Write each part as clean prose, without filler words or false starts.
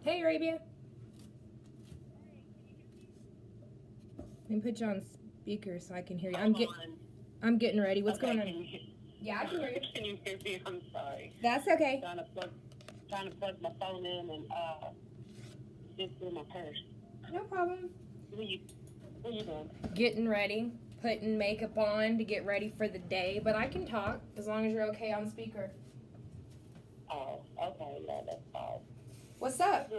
Hey, Arabia. Let me put you on speaker so I can hear you. I'm getting ready. What's going on? Yeah, I can hear you. Can you hear me? I'm sorry. That's okay. Trying to plug my phone in and just through my purse. No problem. What are you doing? Getting ready, putting makeup on to get ready for the day, but I can talk as long as you're okay on speaker. Oh, okay, yeah, that's fine. What's up?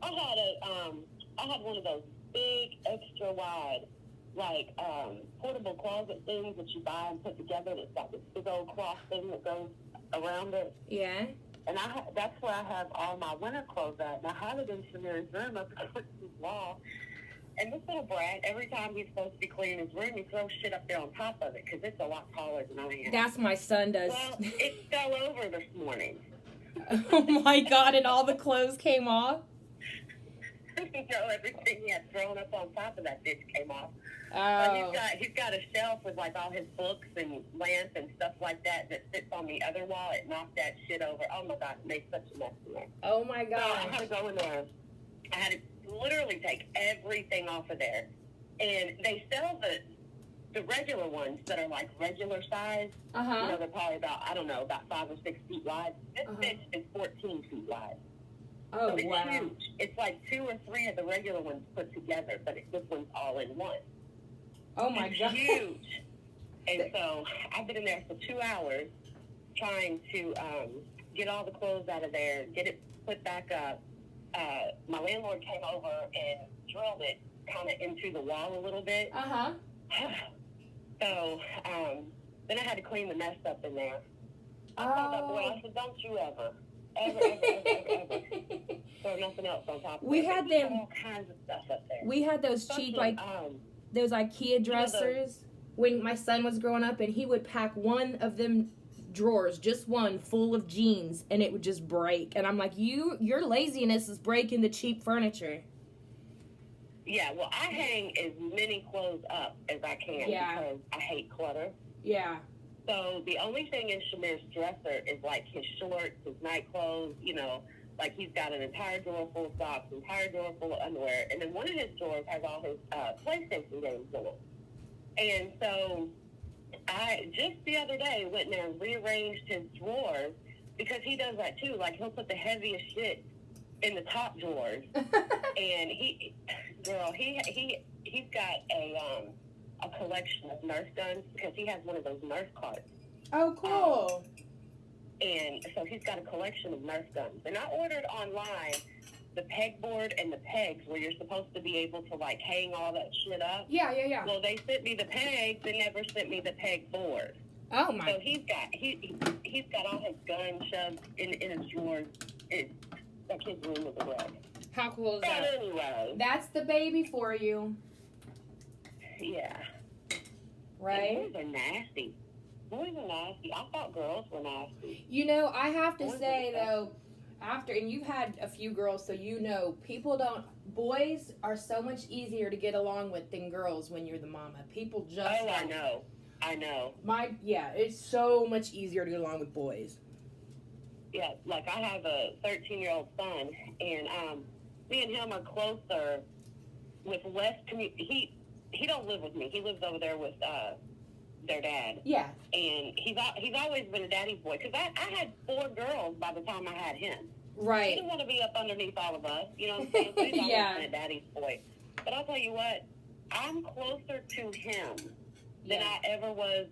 I had one of those big, extra wide, like portable closet things that you buy and put together. And it's got this big old cloth thing that goes around it. Yeah. And that's where I have all my winter clothes at. And I have it in Shamir's room up against his wall. And this little brat, every time he's supposed to be cleaning his room, he throws shit up there on top of it because it's a lot taller than I am. That's my son does. Well, it fell over this morning. Oh my God, and all the clothes came off? Everything he had thrown up on top of that bitch came off. Oh. He's got a shelf with like all his books and lamp and stuff like that sits on the other wall. It knocked that shit over. Oh my God, it made such a mess in there. Oh my God. So I had to go in there. I had to literally take everything off of there. And they sell the regular ones that are like regular size. Uh-huh. You know, they're probably about 5 or 6 feet wide. This bitch is 14 feet wide. Oh, so it's wow. huge. It's like 2 or 3 of the regular ones put together, but this one's all in one. Oh my it's God. Huge. And so I've been in there for 2 hours trying to get all the clothes out of there, get it put back up. My landlord came over and drilled it kind of into the wall a little bit. Uh-huh. So then I had to clean the mess up in there. I told that boy, I said, don't you ever throw nothing else on top of We it. had There's them. all kinds of stuff up there. We had those cheap, like, those IKEA dressers when my son was growing up, and he would pack one of them drawers, just one, full of jeans, and it would just break. And I'm like, your laziness is breaking the cheap furniture. Yeah, well, I hang as many clothes up as I can because I hate clutter. Yeah. So the only thing in Shamir's dresser is like his shorts, his night clothes, you know, like he's got an entire drawer full of socks, entire drawer full of underwear, and then one of his drawers has all his PlayStation games in it. And so I just the other day went in there and rearranged his drawers because he does that too. Like he'll put the heaviest shit in the top drawers, and he's got a collection of Nerf guns because he has one of those Nerf carts. Oh, cool. And so he's got a collection of Nerf guns. And I ordered online the pegboard and the pegs where you're supposed to be able to, like, hang all that shit up. Yeah. Well, they sent me the pegs. They never sent me the pegboard. Oh, my. So he's got all his guns shoved in his drawers. That kid's room is a wreck. How cool is but that? Anyway. That's the baby for you. Yeah. Right? And boys are nasty. Boys are nasty. I thought girls were nasty. You know, I have to say, though, and you've had a few girls, so you know, boys are so much easier to get along with than girls when you're the mama. People just Oh, I know. It's so much easier to get along with boys. Yeah, like I have a 13-year-old son, and me and him are closer with less community. He don't live with me. He lives over there with their dad. Yeah. And he's always been a daddy's boy. Because I had 4 girls by the time I had him. Right. He didn't want to be up underneath all of us. You know what I'm saying? So he's always been a daddy's boy. But I'll tell you what, I'm closer to him than I ever was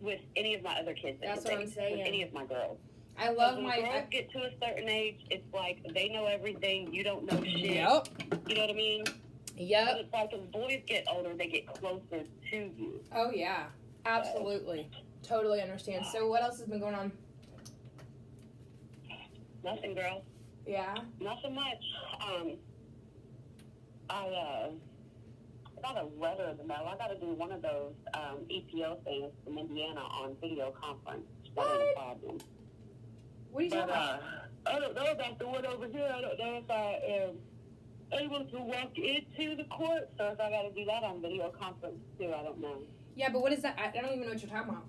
with any of my other kids. That's what I'm saying. With any of my girls. I love when girls get to a certain age, it's like they know everything. You don't know shit. Yep. You know what I mean? Yep. But it's like as boys get older, they get closer to you. Oh, yeah. Absolutely. Totally understand. So what else has been going on? Nothing, girl. Yeah? Nothing much. I got a letter in the mail. I got to do one of those EPO things from Indiana on video conference. What? That ain't a problem. What are you talking about? I don't know about the one over here. I don't know if I am able to walk into the court, so if I got to do that on video conference too, I don't know. Yeah, but what is that? I don't even know what you're talking about.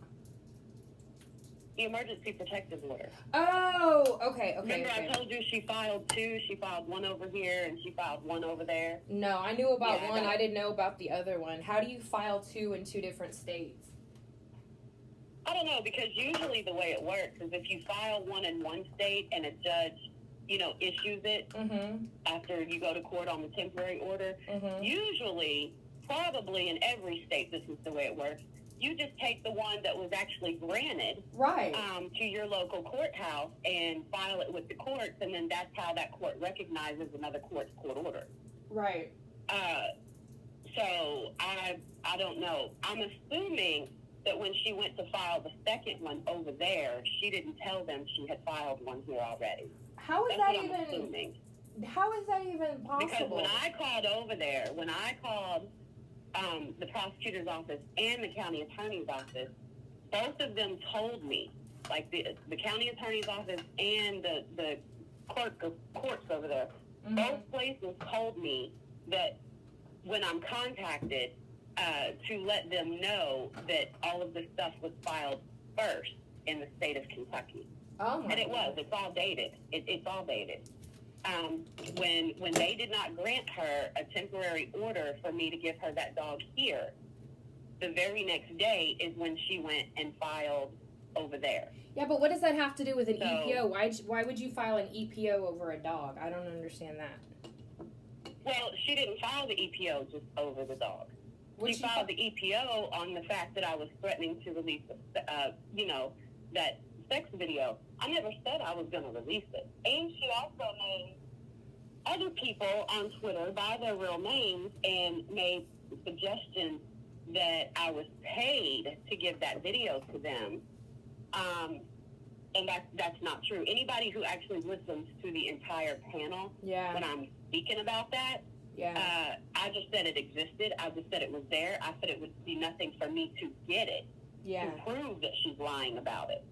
The emergency protective order. Oh, okay. Remember I told you she filed 2? She filed 1 over here and she filed 1 over there? No, I knew about one. I didn't know about the other one. How do you file 2 in 2 different states? I don't know, because usually the way it works is if you file 1 in one state and a judge, issues it after you go to court on the temporary order, usually, probably in every state, this is the way it works. You just take the one that was actually granted to your local courthouse and file it with the courts, and then that's how that court recognizes another court's court order. Right. So I don't know. I'm assuming that when she went to file the second one over there, she didn't tell them she had filed one here already. How is that even possible? Because when I called over there, the prosecutor's office and the county attorney's office, both of them told me, like the county attorney's office and the courts over there, both places told me that when I'm contacted, to let them know that all of this stuff was filed first in the state of Kentucky. Oh my And it was. It's all dated. It's all dated. When they did not grant her a temporary order for me to give her that dog here, the very next day is when she went and filed over there. Yeah, but what does that have to do with an EPO? Why would you file an EPO over a dog? I don't understand that. Well, she didn't file the EPO just over the dog. She filed the EPO on the fact that I was threatening to release, that sex video. I never said I was going to release it. And she also named other people on Twitter by their real names and made suggestions that I was paid to give that video to them. And that's not true. Anybody who actually listens to the entire panel when I'm speaking about that, I just said it existed. I just said it was there. I said it would be nothing for me to get it. To prove that she's lying about it.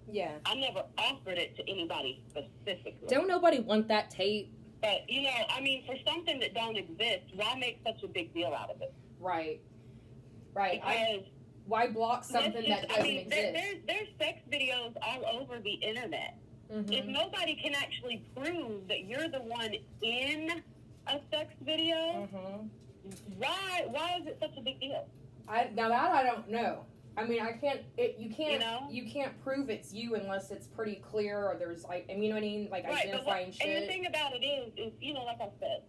I never offered it to anybody specifically. Don't nobody want that tape? But, for something that don't exist, why make such a big deal out of it? Right. Because why block something that doesn't exist? There's sex videos all over the internet. If nobody can actually prove that you're the one in a sex video, why is it such a big deal? Now that I don't know. I mean, you can't prove it's you unless it's pretty clear or there's you know what I mean? Identifying shit. And the thing about it is, like I said,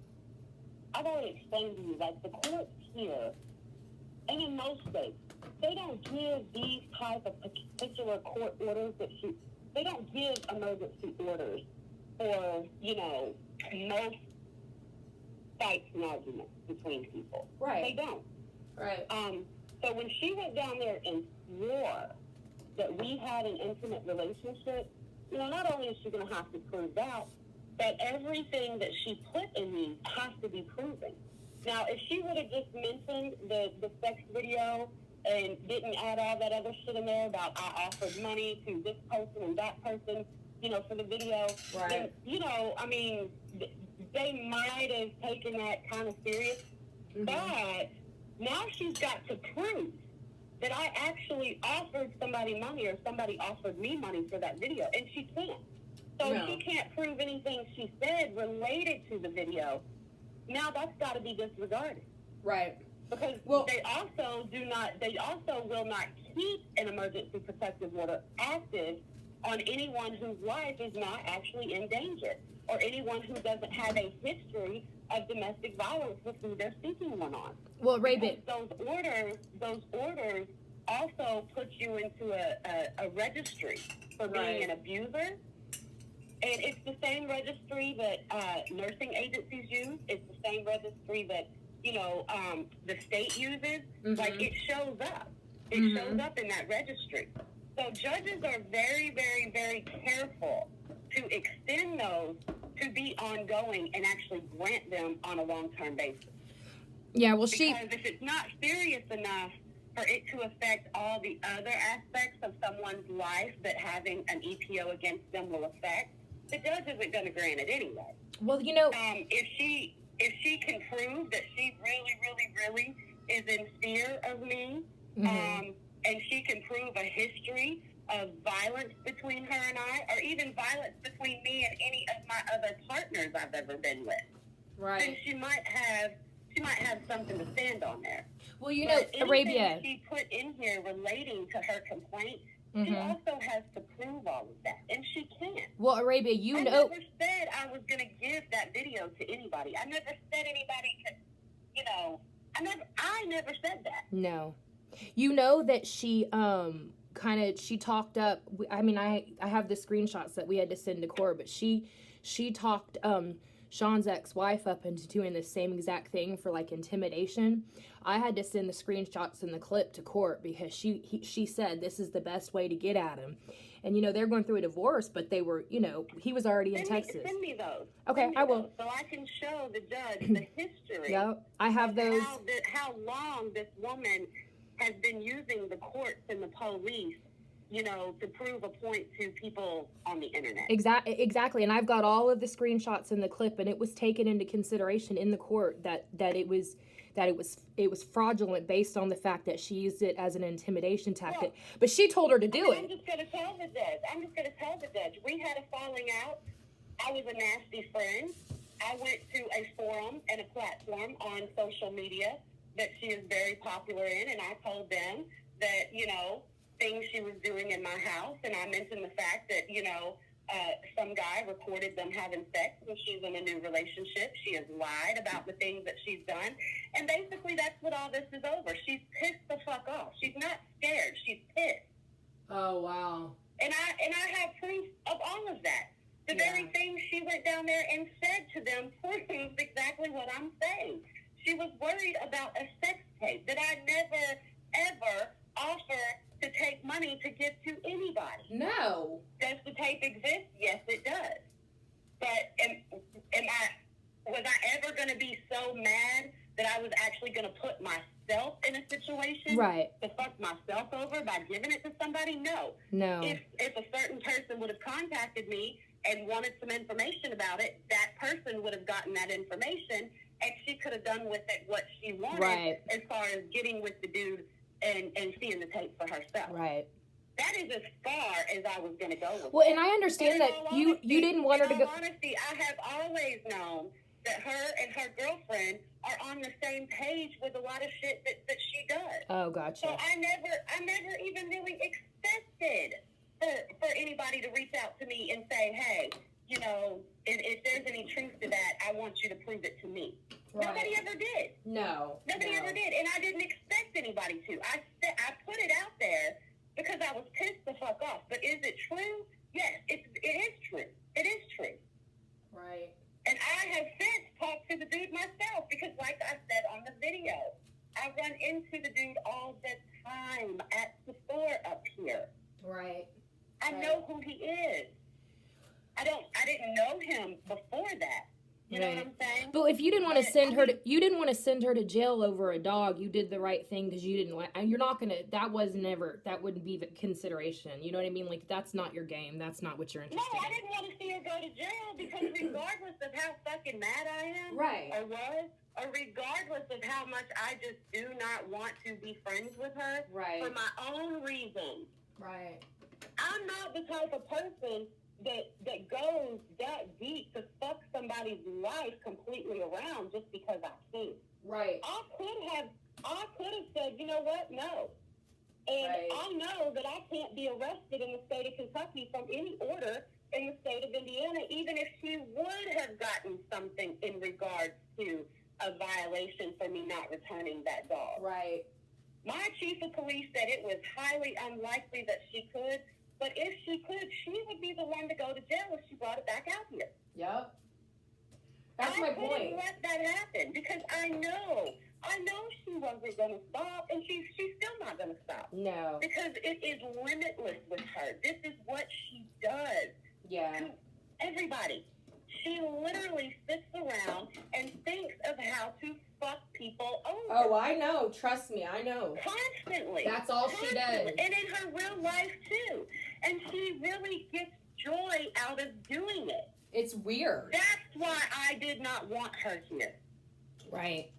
I've already explained to you, the courts here, and in most states, they don't give these type of particular court orders they don't give emergency orders for, most fights and arguments between people. Right. They don't. Right. So when she went down there and swore that we had an intimate relationship, not only is she going to have to prove that, but everything that she put in these has to be proven. Now, if she would have just mentioned the sex video and didn't add all that other shit in there about I offered money to this person and that person, for the video, then, they might have taken that kind of serious. But now she's got to prove that I actually offered somebody money or somebody offered me money for that video, and she can't. So if she can't prove anything she said related to the video, now that's got to be disregarded. Right. Because they also will not keep an emergency protective order active on anyone whose life is not actually in danger or anyone who doesn't have a history of domestic violence with who they're seeking one on. Well, Raven, those orders also put you into a registry for being an abuser. And it's the same registry that nursing agencies use. It's the same registry that, the state uses. It shows up. It shows up in that registry. So judges are very, very, very careful to extend those to be ongoing and actually grant them on a long-term basis. Yeah, well, because if it's not serious enough for it to affect all the other aspects of someone's life that having an EPO against them will affect, the judge isn't going to grant it anyway. Well, if she can prove that she really, really, really is in fear of me, and she can prove a history of violence between her and I, or even violence between me and any of my other partners I've ever been with, then she might have something to stand on there. Well, you but know, Arabia, she put in here relating to her complaint, she also has to prove all of that, and she can't. Well, Arabia, I never said I was going to give that video to anybody. I never said anybody could, I never said that. No. You know that she she talked up, I mean, I have the screenshots that we had to send to court, but she talked Sean's ex-wife up into doing the same exact thing for like intimidation. I had to send the screenshots and the clip to court because she said this is the best way to get at him. And, you know, they're going through a divorce, but they were, you know, he was already in Texas. Send me those. Okay, I will. So I can show the judge the history. Yep, I have those. How long this woman has been using the courts and the police, you know, to prove a point to people on the internet. Exactly. And I've got all of the screenshots in the clip, and it was taken into consideration in the court that it was fraudulent based on the fact that she used it as an intimidation tactic. But she told her to do it. I'm just going to tell the judge. We had a falling out. I was a nasty friend. I went to a forum and a platform on social media that she is very popular in, and I told them that, you know, things she was doing in my house, and I mentioned the fact that, you know, some guy recorded them having sex when she's in a new relationship. She has lied about the things that she's done, and basically that's what all this is over. She's pissed the fuck off. She's not scared. She's pissed. Oh, wow. And I have proof of all of that. The very thing she went down there and said to them proves exactly what I'm saying. She was worried about a sex tape that I never, ever offered to take money to give to anybody. No. Does the tape exist? Yes, it does. But was I ever going to be so mad that I was actually going to put myself in a situation to fuck myself over by giving it to somebody? No. If a certain person would have contacted me and wanted some information about it, that person would have gotten that information, and she could have done with it what she wanted as far as getting with the dude and seeing the tape for herself. Right. That is as far as I was going to go with Well, and I understand that you didn't want her to go. In all honesty, I have always known that her and her girlfriend are on the same page with a lot of shit that she does. Oh, gotcha. So I never even really expected for anybody to reach out to me and say, hey, you know, if there's any truth to that, I want you to prove it to me. Right. Nobody ever did. Nobody ever did, and I didn't expect anybody to. I put it out there because I was pissed the fuck off. But is it true? Yes, it is true. It is true. Right. And I have since talked to the dude myself because, like I said on the video, I run into the dude all the time at the store up here. Right. I know who he is. I didn't know him before that. You know what I'm saying? But if you didn't want to send her to jail over a dog, you did the right thing because you didn't. You're not gonna. That wouldn't be the consideration. You know what I mean? Like that's not your game. That's not what you're interested in. No, I didn't want to see her go to jail because regardless of how fucking mad I am, or regardless of how much I just do not want to be friends with her, for my own reasons. Right. I'm not the type of person that goes that deep to fuck somebody's life completely around just because I can. Right. I could have said, you know what? No. And I know that I can't be arrested in the state of Kentucky from any order in the state of Indiana, even if she would have gotten something in regards to a violation for me not returning that dog. Right. My chief of police said it was highly unlikely that she could. But if she could, she would be the one to go to jail if she brought it back out here. Yep. That's my point. I couldn't let that happen because I know she wasn't going to stop, and she's still not going to stop. No. Because it is limitless with her. This is what she does. Yeah. To everybody. She literally sits around and thinks of how to fuck people over. Oh, I know. Trust me, I know. Constantly. That's all she does. And in her real life, too. And she really gets joy out of doing it. It's weird. That's why I did not want her here. Right.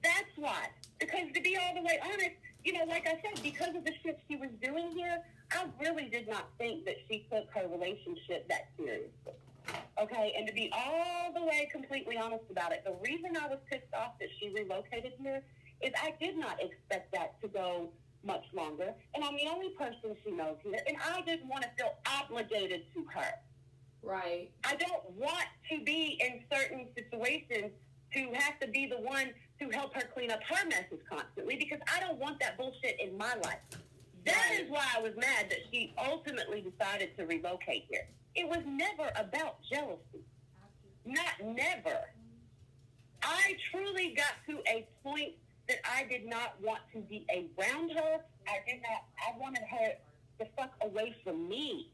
That's why. Because to be all the way honest, you know, like I said, because of the shit she was doing here, I really did not think that she took her relationship that seriously. Okay, and to be all the way completely honest about it, the reason I was pissed off that she relocated here is I did not expect that to go much longer. And I'm the only person she knows here, and I didn't want to feel obligated to her. Right. I don't want to be in certain situations to have to be the one to help her clean up her messes constantly, because I don't want that bullshit in my life. That is why I was mad that she ultimately decided to relocate here. It was never about jealousy. Never. I truly got to a point that I did not want to be around her. I wanted her to fuck away from me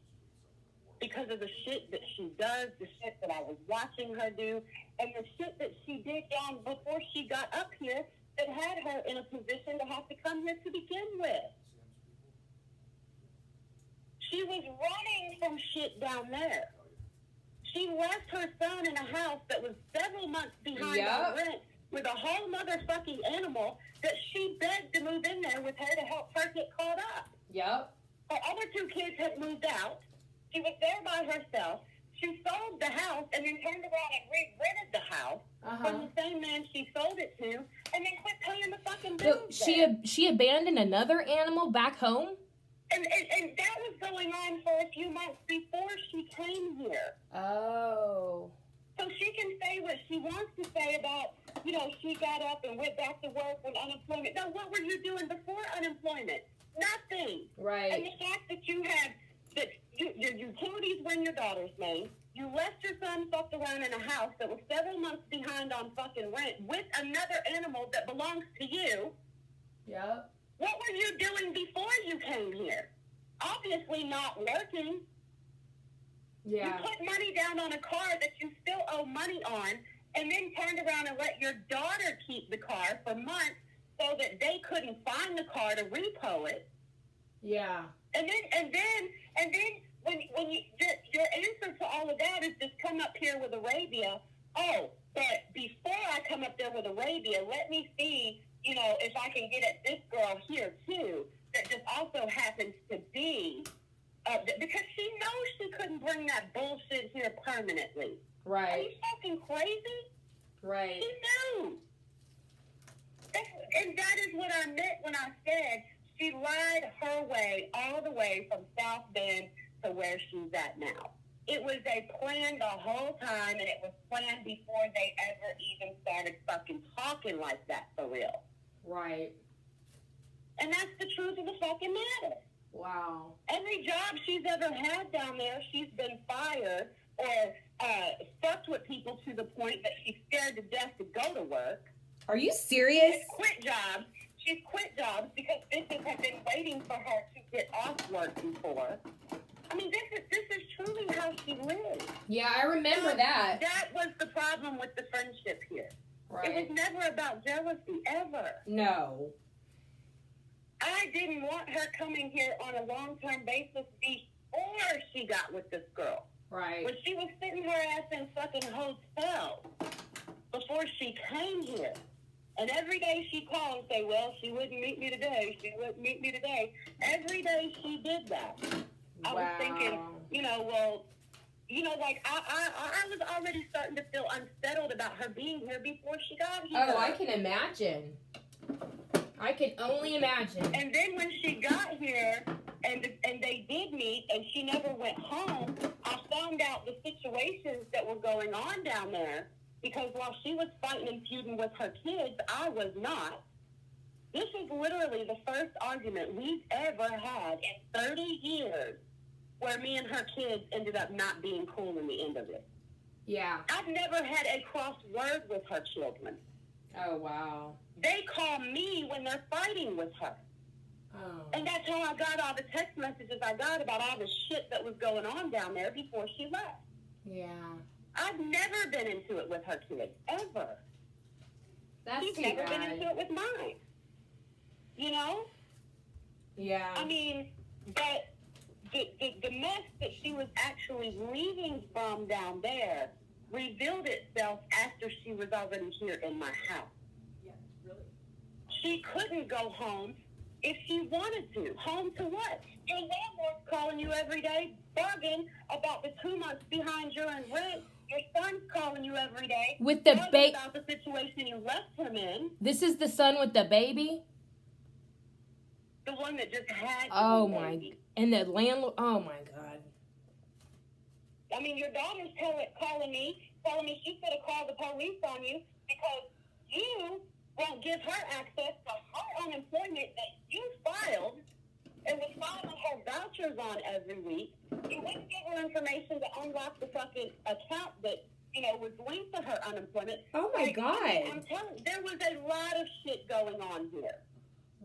because of the shit that she does, the shit that I was watching her do, and the shit that she did down before she got up here that had her in a position to have to come here to begin with. She was running from shit down there. She left her son in a house that was several months behind on rent with a whole motherfucking animal that she begged to move in there with her to help her get caught up. Yep. Her other two kids had moved out. She was there by herself. She sold the house and then turned around and re-rented the house from the same man she sold it to, and then quit paying the fucking bills. So she abandoned another animal back home? And that was going on for a few months before she came here. Oh. So she can say what she wants to say about, she got up and went back to work when unemployment. No, what were you doing before unemployment? Nothing. Right. And the fact that you have, that your utilities were in your daughter's name, you left your son fucked around in a house that was several months behind on fucking rent with another animal that belongs to you. Yep. What were you doing before you came here? Obviously not working. Yeah. You put money down on a car that you still owe money on, and then turned around and let your daughter keep the car for months so that they couldn't find the car to repo it. Yeah. And then when you, your answer to all of that is just come up here with Arabia. Oh, but before I come up there with Arabia, let me see, if I can get at this girl here too, that just also happens to be, because she knows she couldn't bring that bullshit here permanently. Right. Are you fucking crazy? Right. She knew. And that is what I meant when I said she lied her way all the way from South Bend to where she's at now. It was a plan the whole time, and it was planned before they ever even started fucking talking like that for real. Right. And that's the truth of the fucking matter. Wow. Every job she's ever had down there, she's been fired or fucked with people to the point that she's scared to death to go to work. Are you serious? She's quit jobs because bitches have been waiting for her to get off work before. I mean, this is truly how she lives. Yeah, I remember that. That was the problem with the friendship here. Right. It was never about jealousy, ever. No. I didn't want her coming here on a long-term basis before she got with this girl. Right. When she was sitting her ass in fucking hotel before she came here. And every day she called and say, well, she wouldn't meet me today. She wouldn't meet me today. Every day she did that. I was thinking, like I was already starting to feel unsettled about her being here before she got here. Oh, I can imagine. I can only imagine. And then when she got here and they did meet and she never went home, I found out the situations that were going on down there, because while she was fighting and feuding with her kids, I was not. This is literally the first argument we've ever had in 30 years where me and her kids ended up not being cool in the end of it. Yeah. I've never had a cross word with her children. Oh, wow. They call me when they're fighting with her. Oh. And that's how I got all the text messages I got about all the shit that was going on down there before she left. Yeah. I've never been into it with her kids, ever. That's She's never been into it with mine. Yeah. I mean, but the mess that she was actually leaving from down there revealed itself after she was already here in my house. Yeah, really. She couldn't go home if she wanted to. Home to what? Your landlord's calling you every day, bugging about the 2 months behind you in rent. Your son's calling you every day. With the baby. About the situation you left him in. This is the son with the baby? The one that just had Oh, the my. baby. And the landlord. Oh, my God. I mean, your daughter's calling me, telling me she's going to call the police on you because you won't give her access to her unemployment that you filed and was filing her vouchers on every week. You wouldn't give her information to unlock the fucking account that, was linked to her unemployment. Oh, my God. I'm telling you, there was a lot of shit going on here.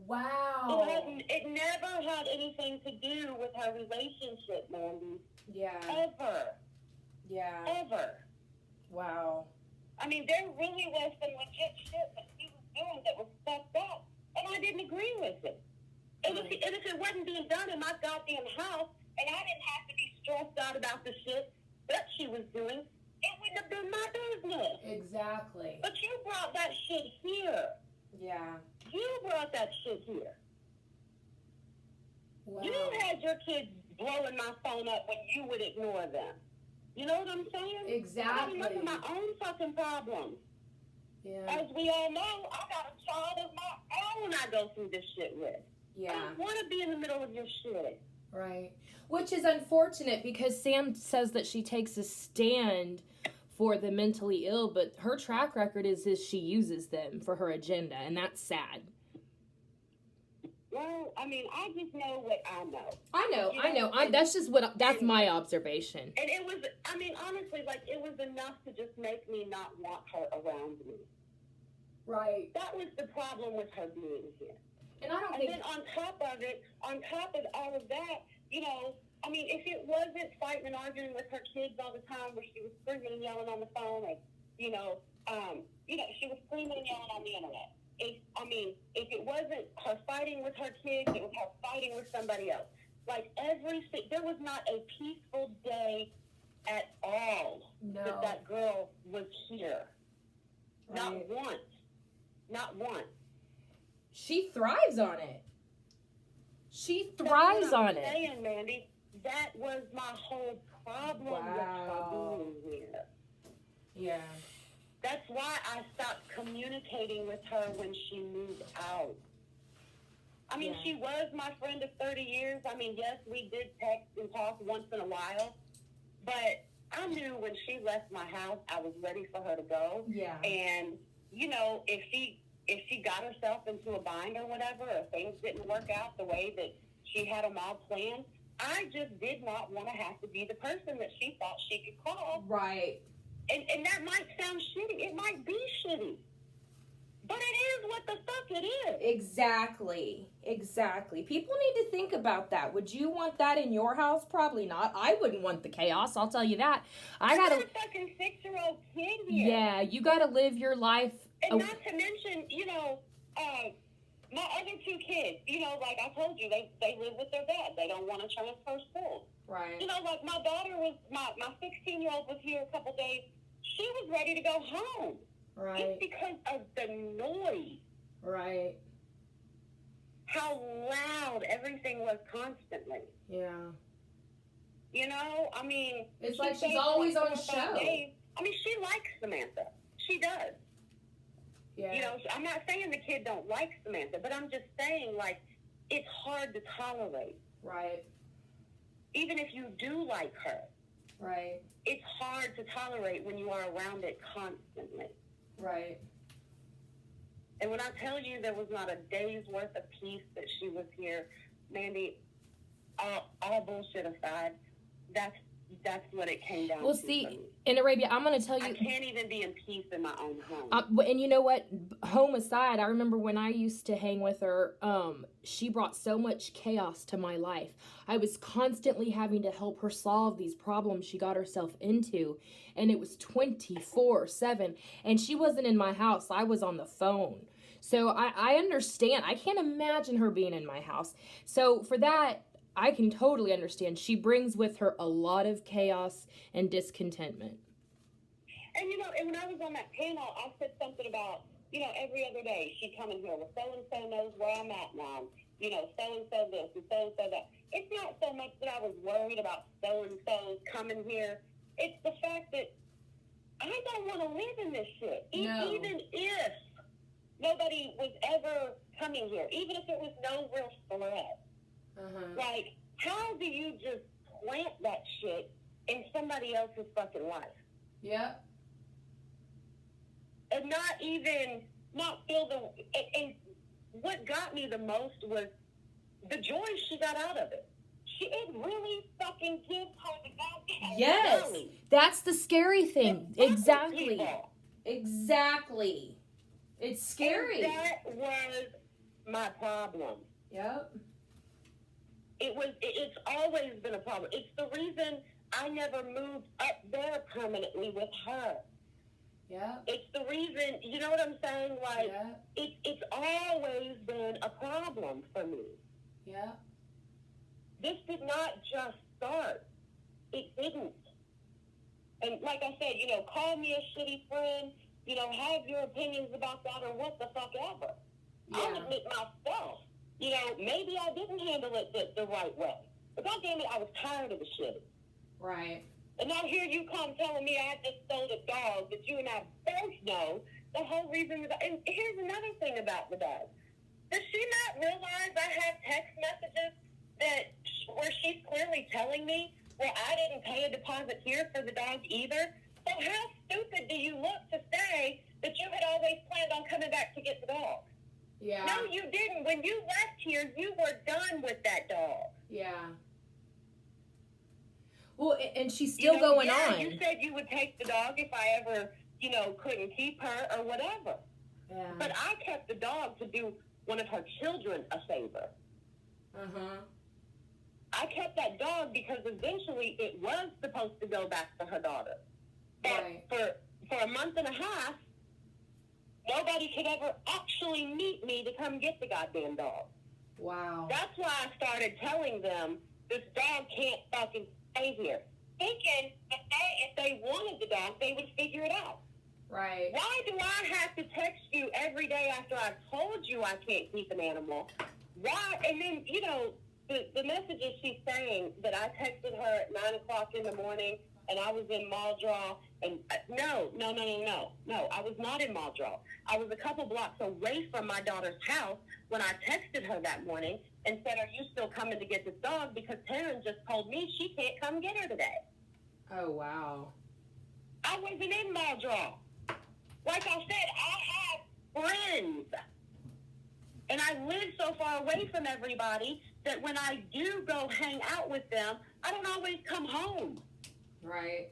Wow. It never had anything to do with her relationship, Mandy. Yeah. Ever. Yeah. Ever. Wow. I mean, there really was some legit shit that she was doing that was fucked up, and I didn't agree with it. And if it wasn't being done in my goddamn house, and I didn't have to be stressed out about the shit that she was doing, it wouldn't have been my business. Exactly. But you brought that shit here. Yeah. You brought that shit here. Wow. You had your kids blowing my phone up when you would ignore them. You know what I'm saying? Exactly. I have my own fucking problems. Yeah. As we all know, I got a child of my own I go through this shit with. Yeah. I don't want to be in the middle of your shit. Right. Which is unfortunate because Sam says that she takes a stand for the mentally ill, but her track record is she uses them for her agenda, and that's sad. Well, I mean, I just know what I know. I know. That's my observation. And it was, I mean, honestly, it was enough to just make me not want her around me. Right. That was the problem with her being here. And I don't think... then on top of all of that, I mean, if it wasn't fighting and arguing with her kids all the time where she was screaming and yelling on the phone or, she was screaming and yelling on the internet. If it wasn't her fighting with her kids, it was her fighting with somebody else. There was not a peaceful day at all that girl was here. Right. Not once. Not once. She thrives on it. She thrives on it. Saying, Mandy, that was my whole problem with her being here. Yeah. That's why I stopped communicating with her when she moved out. I mean, she was my friend of 30 years. I mean, yes, we did text and talk once in a while. But I knew when she left my house, I was ready for her to go. Yeah. And, if she got herself into a bind or whatever, or things didn't work out the way that she had them all planned, I just did not want to have to be the person that she thought she could call. Right. And that might sound shitty. It might be shitty. But it is what the fuck it is. Exactly. People need to think about that. Would you want that in your house? Probably not. I wouldn't want the chaos, I'll tell you that. I got a fucking 6-year-old kid here. Yeah, you gotta live your life. And not to mention, my other 2 kids, like I told you, they live with their dad. They don't want to transfer schools. Right. My daughter my 16-year-old was here a couple days. She was ready to go home. Right. Just because of the noise. Right. How loud everything was constantly. Yeah. I mean... It's like she's always on show. I mean, she likes Samantha. She does. Yeah. I'm not saying the kid don't like Samantha, but I'm just saying, it's hard to tolerate. Right. Even if you do like her. Right. It's hard to tolerate when you are around it constantly. Right. And when I tell you there was not a day's worth of peace that she was here, Mandy, all bullshit aside, that's what it came down to. Well, see, in Arabia, I'm going to tell you... I can't even be in peace in my own home. And you know what? Home aside, I remember when I used to hang with her, she brought so much chaos to my life. I was constantly having to help her solve these problems she got herself into. And it was 24/7. And she wasn't in my house. I was on the phone. So I understand. I can't imagine her being in my house. So for that... I can totally understand. She brings with her a lot of chaos and discontentment. And, and when I was on that panel, I said something about, every other day she'd come in here, well, so-and-so knows where I'm at now. so-and-so this and so-and-so that. It's not so much that I was worried about so-and-so's coming here. It's the fact that I don't want to live in this shit. No. Even if nobody was ever coming here, even if it was no real threat. Like, how do you just plant that shit in somebody else's fucking life? Yep. And not feel and what got me the most was the joy she got out of it. It really fucking gives her the goddamn Yes. belly. That's the scary thing. Exactly. People. Exactly. It's scary. And that was my problem. Yep. It's always been a problem. It's the reason I never moved up there permanently with her. Yeah. It's the reason, you know what I'm saying? Like, yeah. It's always been a problem for me. Yeah. This did not just start. It didn't. And like I said, call me a shitty friend, have your opinions about that or what the fuck ever. Yeah. I'll admit myself, maybe I didn't handle it the right way. But goddamn it, I was tired of the shit. Right. And now here you come telling me I just stole a dog that you and I both know the whole reason. And here's another thing about the dog. Does she not realize I have text messages where she's clearly telling me, well, I didn't pay a deposit here for the dog either? So how stupid do you look to say that you had always planned on coming back to get the dog? Yeah. No, you didn't. When you left here, you were done with that dog. Yeah. Well, and she's still going on. You said you would take the dog if I ever, couldn't keep her or whatever. Yeah. But I kept the dog to do one of her children a favor. I kept that dog because eventually it was supposed to go back to her daughter. But for a month and a half, nobody could ever actually meet me to come get the goddamn dog. Wow. That's why I started telling them this dog can't fucking stay here. Thinking that if they wanted the dog, they would figure it out. Right. Why do I have to text you every day after I've told you I can't keep an animal? Why? And then, the messages she's saying that I texted her at 9 o'clock in the morning and I was in Muldrow. And no, I was not in Muldrow. I was a couple blocks away from my daughter's house when I texted her that morning and said, are you still coming to get this dog? Because Taryn just told me she can't come get her today. Oh, wow. I wasn't in Muldrow. Like I said, I have friends. And I live so far away from everybody that when I do go hang out with them, I don't always come home. Right.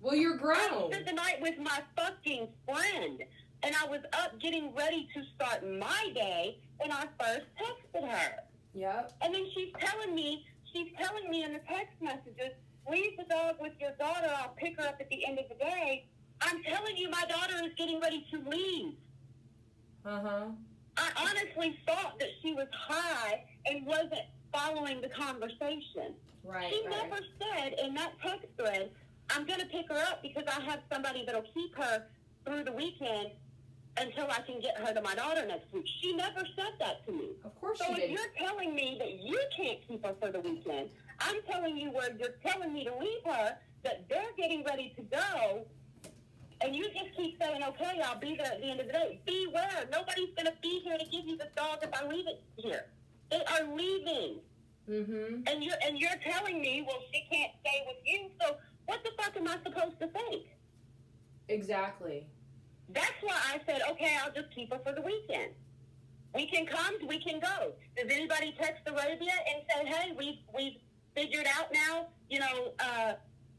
Well, you're grown. I spent the night with my fucking friend, and I was up getting ready to start my day when I first texted her. Yep. And then she's telling me in the text messages, leave the dog with your daughter, I'll pick her up at the end of the day. I'm telling you, my daughter is getting ready to leave. I honestly thought that she was high and wasn't following the conversation. Right. She never said in that text thread, I'm going to pick her up because I have somebody that'll keep her through the weekend until I can get her to my daughter next week. She never said that to me. Of course she didn't. So if you're telling me that you can't keep her for the weekend, I'm telling you where you're telling me to leave her, that they're getting ready to go, and you just keep saying, okay, I'll be there at the end of the day. Beware. Nobody's going to be here to give you this dog if I leave it here. They are leaving. And you're telling me, well, she can't stay with you, so what the fuck am I supposed to think? Exactly. That's why I said, okay, I'll just keep her for the weekend. Weekend comes, we can go. Does anybody text Arabia and say, hey, we've figured out now,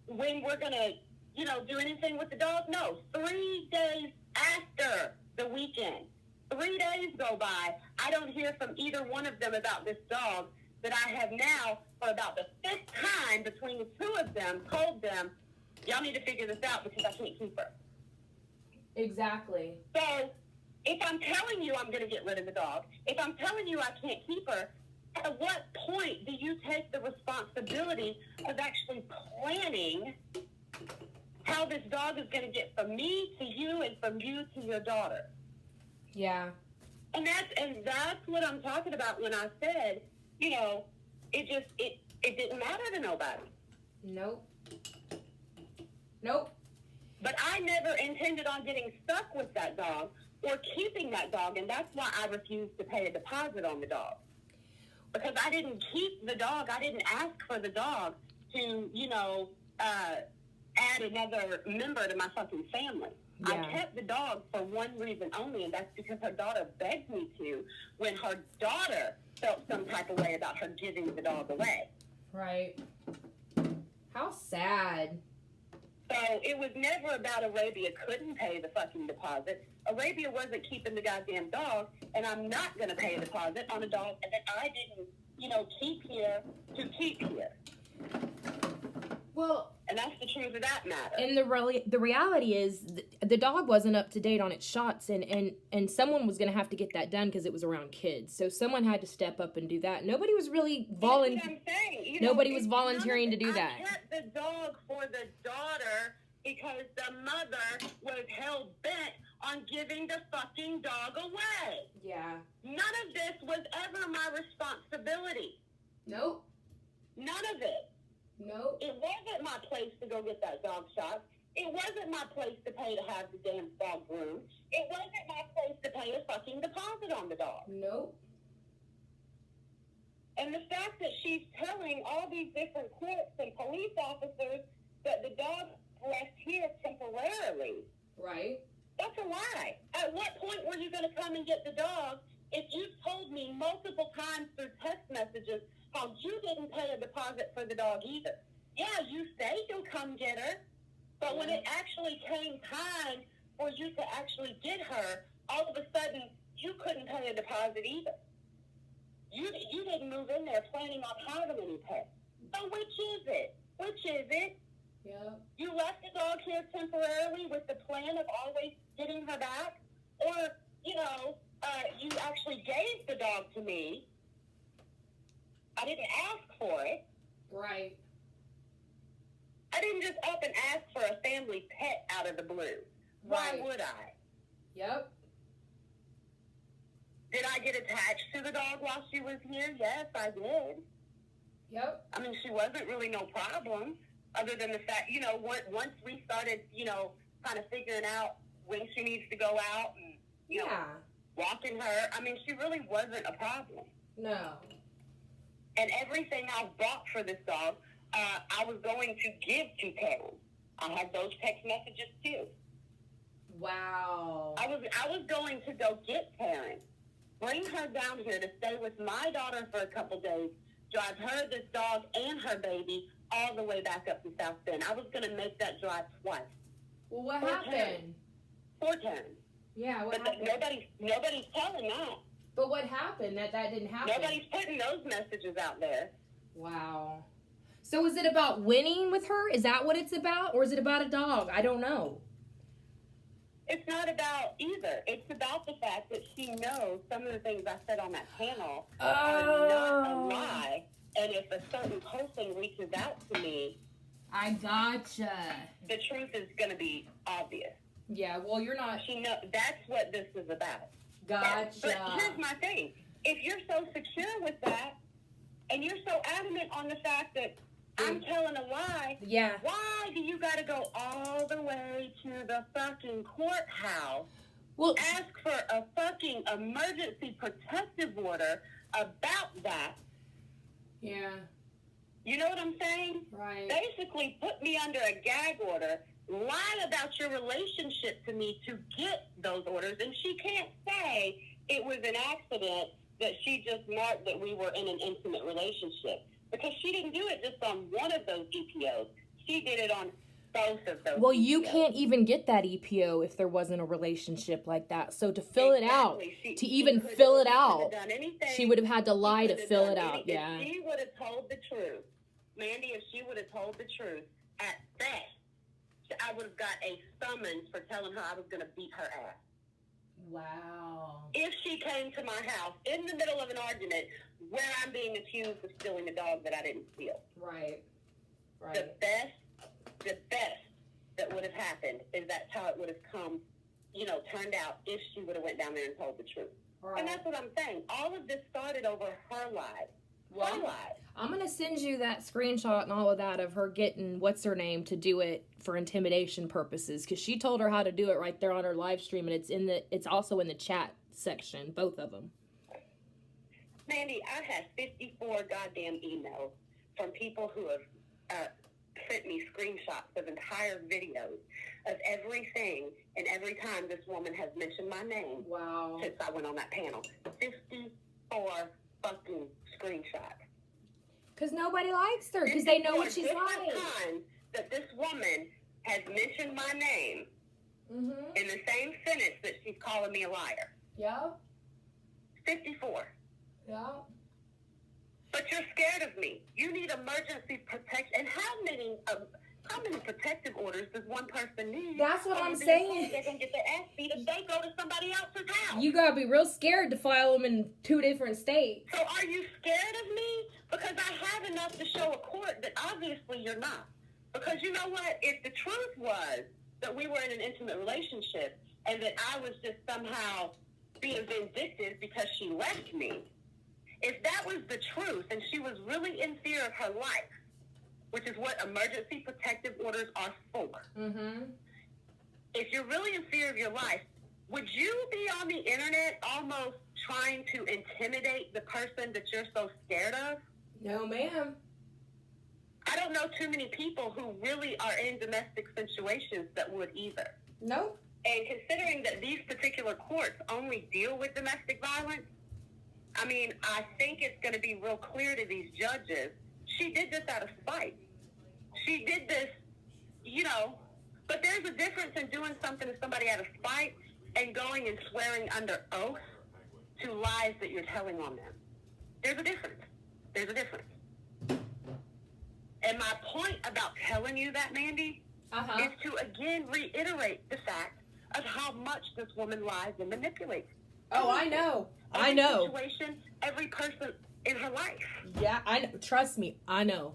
when we're going to, do anything with the dog? No. 3 days after the weekend, 3 days go by, I don't hear from either one of them about this dog that I have now, for about the 5th time between the two of them, told them, y'all need to figure this out because I can't keep her. Exactly. So, if I'm telling you I'm going to get rid of the dog, if I'm telling you I can't keep her, at what point do you take the responsibility of actually planning how this dog is going to get from me to you and from you to your daughter? Yeah. And that's what I'm talking about when I said, you know, it didn't matter to nobody. Nope. But I never intended on getting stuck with that dog or keeping that dog, and that's why I refused to pay a deposit on the dog. Because I didn't keep the dog. I didn't ask for the dog to, you know, add another member to my fucking family. Yeah. I kept the dog for one reason only, and that's because her daughter begged me to when her daughter felt some type of way about her giving the dog away. Right. How sad. So it was never about Arabia couldn't pay the fucking deposit. Arabia wasn't keeping the goddamn dog, and I'm not going to pay a deposit on a dog that I didn't, you know, keep here to keep here. Well, and that's the truth of that matter. And the reality is the dog wasn't up to date on its shots, and someone was going to have to get that done because it was around kids. So someone had to step up and do that. Nobody was really Nobody was volunteering to do that. I kept the dog for the daughter because the mother was hell bent on giving the fucking dog away. Yeah. None of this was ever my responsibility. Nope. None of it. Nope. It wasn't my place to go get that dog shot. It wasn't my place to pay to have the damn dog groomed. It wasn't my place to pay a fucking deposit on the dog. Nope. And the fact that she's telling all these different courts and police officers that the dog left here temporarily. Right. That's a lie. At what point were you going to come and get the dog if you told me multiple times through text messages how you didn't pay a deposit for the dog either? Yeah, you say you'll come get her, but when it actually came time for you to actually get her, all of a sudden you couldn't pay a deposit either. You didn't move in there planning on having any pets. So which is it? Yeah. You left the dog here temporarily with the plan of always getting her back? Or, you actually gave the dog to me. I didn't ask for it. Right. I didn't just up and ask for a family pet out of the blue. Right. Why would I? Yep. Did I get attached to the dog while she was here? Yes, I did. Yep. I mean, she wasn't really no problem, other than the fact, once we started, kind of figuring out when she needs to go out and, walking her, I mean, she really wasn't a problem. No. And everything I bought for this dog, I was going to give to Karen. I had those text messages too. Wow. I was going to go get Karen, bring her down here to stay with my daughter for a couple days, drive her, this dog, and her baby all the way back up to South Bend. I was going to make that drive twice. Well, what happened? 4 times. Yeah, what happened? Nobody's telling that. But what happened? That didn't happen. Nobody's putting those messages out there. Wow. So is it about winning with her? Is that what it's about? Or is it about a dog? I don't know. It's not about either. It's about the fact that she knows some of the things I said on that panel are not a lie. And if a certain person reaches out to me, I gotcha. The truth is going to be obvious. Yeah, well, you're not... That's what this is about. Gotcha. But here's my thing. If you're so secure with that, and you're so adamant on the fact that I'm telling a lie, why do you got to go all the way to the fucking courthouse, ask for a fucking emergency protective order about that? Yeah. You know what I'm saying? Right. Basically put me under a gag order, lie about your relationship to me to get those orders, and she can't say it was an accident that she just marked that we were in an intimate relationship. Because she didn't do it just on one of those EPOs. She did it on both of those Well, EPOs. you can't even get that EPO if there wasn't a relationship like that. So to fill it out, she would have had to lie to fill it out. Yeah. If she would have told the truth, Mandi, if she would have told the truth, at best, I would have got a summons for telling her I was going to beat her ass. Wow. If she came to my house in the middle of an argument where I'm being accused of stealing a dog that I didn't steal. Right. The best that would have happened is that's how it would have turned out if she would have went down there and told the truth. Right. And that's what I'm saying. All of this started over her lies. Her lies. I'm going to send you that screenshot and all of that of her getting what's-her-name to do it for intimidation purposes, because she told her how to do it right there on her live stream, and it's also in the chat section, both of them. Mandi, I have 54 goddamn emails from people who have sent me screenshots of entire videos of everything and every time this woman has mentioned my name. Wow. Since I went on that panel. 54 fucking screenshots. Because nobody likes her, because they know what she's like. Times that this woman has mentioned my name in the same sentence that she's calling me a liar. Yeah. 54. Yeah. But you're scared of me. You need emergency protection. And how many protective orders does one person need? That's what I'm saying. They're going to get their ass beat if they go to somebody else's house. You gotta be real scared to file them in 2 different states. So are you scared of me? Because I have enough to show a court that obviously you're not. Because you know what? If the truth was that we were in an intimate relationship and that I was just somehow being vindictive because she left me, if that was the truth and she was really in fear of her life, which is what emergency protective orders are for. If you're really in fear of your life, would you be on the internet almost trying to intimidate the person that you're so scared of? No, ma'am. I don't know too many people who really are in domestic situations that would either. Nope. And considering that these particular courts only deal with domestic violence, I mean, I think it's going to be real clear to these judges, she did this out of spite. She did this, you know, but there's a difference in doing something to somebody out of spite and going and swearing under oath to lies that you're telling on them. There's a difference. There's a difference. And my point about telling you that, Mandi, is to again reiterate the fact of how much this woman lies and manipulates. Oh, I know. Every situation, every person in her life. Yeah, I know. Trust me, I know.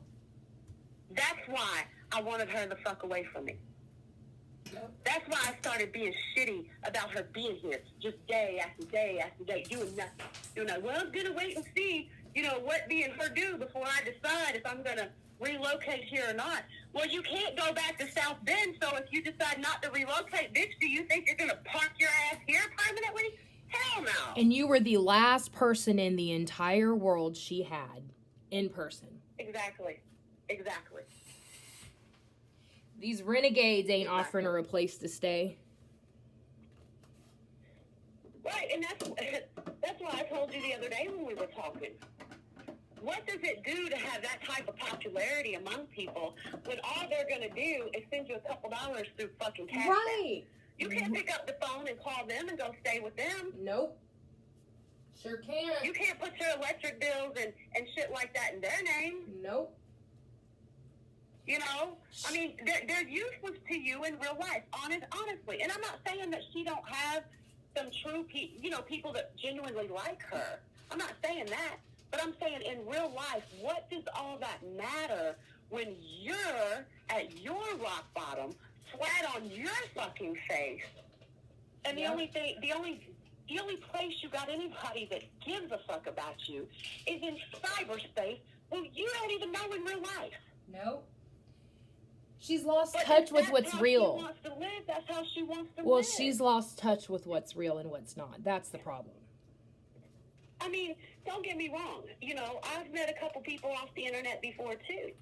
That's why I wanted her the fuck away from me. Yep. That's why I started being shitty about her being here, just day after day after day, doing nothing. Well, I'm gonna wait and see, what me and her do before I decide if I'm gonna relocate here or not. Well, you can't go back to South Bend, so if you decide not to relocate, bitch, do you think you're gonna park your ass here permanently? Hell no. And you were the last person in the entire world she had in person. Exactly. These renegades ain't offering her a place to stay. Right, and that's why I told you the other day when we were talking. What does it do to have that type of popularity among people when all they're going to do is send you a couple dollars through fucking cash? Right. You can't pick up the phone and call them and go stay with them. Nope. Sure can't. You can't put your electric bills and shit like that in their name. Nope. I mean, they're useless to you in real life, honestly. And I'm not saying that she don't have some true people that genuinely like her. I'm not saying that. But I'm saying in real life, what does all that matter when you're at your rock bottom, flat on your fucking face, and the only place you got anybody that gives a fuck about you is in cyberspace, who you don't even know in real life. Nope. She's lost touch with what's real. She wants to live. That's how she wants to live. Well, she's lost touch with what's real and what's not. That's the problem. I mean, don't get me wrong. I've met a couple people off the internet before, too.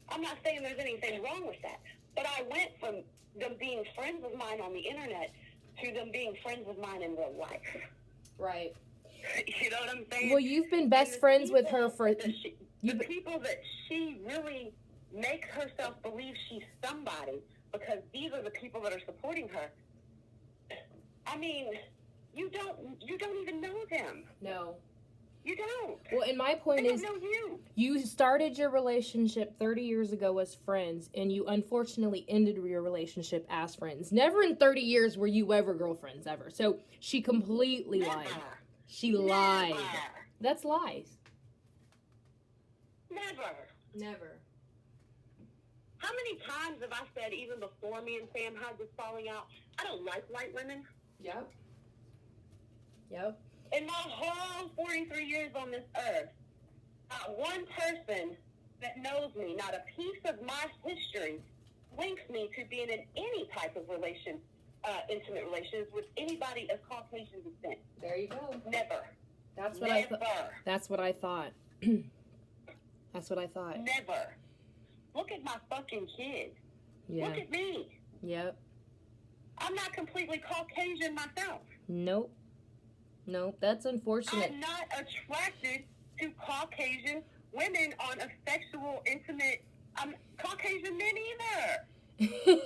I'm not saying there's anything wrong with that. But I went from them being friends of mine on the internet to them being friends of mine in real life. Right. You know what I'm saying? Well, you've been best friends with her for... The people that she really makes herself believe she's somebody, because these are the people that are supporting her. I mean, you don't even know them. No. You don't. Well, and my point is, know you started your relationship 30 years ago as friends, and you unfortunately ended your relationship as friends. Never in 30 years were you ever girlfriends, ever. So she completely lied. She lied. That's lies. Never. How many times have I said, even before me and Sam had this falling out, I don't like white women? Yep. In my whole 43 years on this earth, not one person that knows me, not a piece of my history links me to being in any type of intimate relations with anybody of Caucasian descent. There you go. Never. That's what Never. That's what I thought. That's what I thought. Never. Look at my fucking kids. Yeah. Look at me. Yep. I'm not completely Caucasian myself. Nope. Nope. That's unfortunate. I'm not attracted to Caucasian women on a sexual, intimate, Caucasian men either.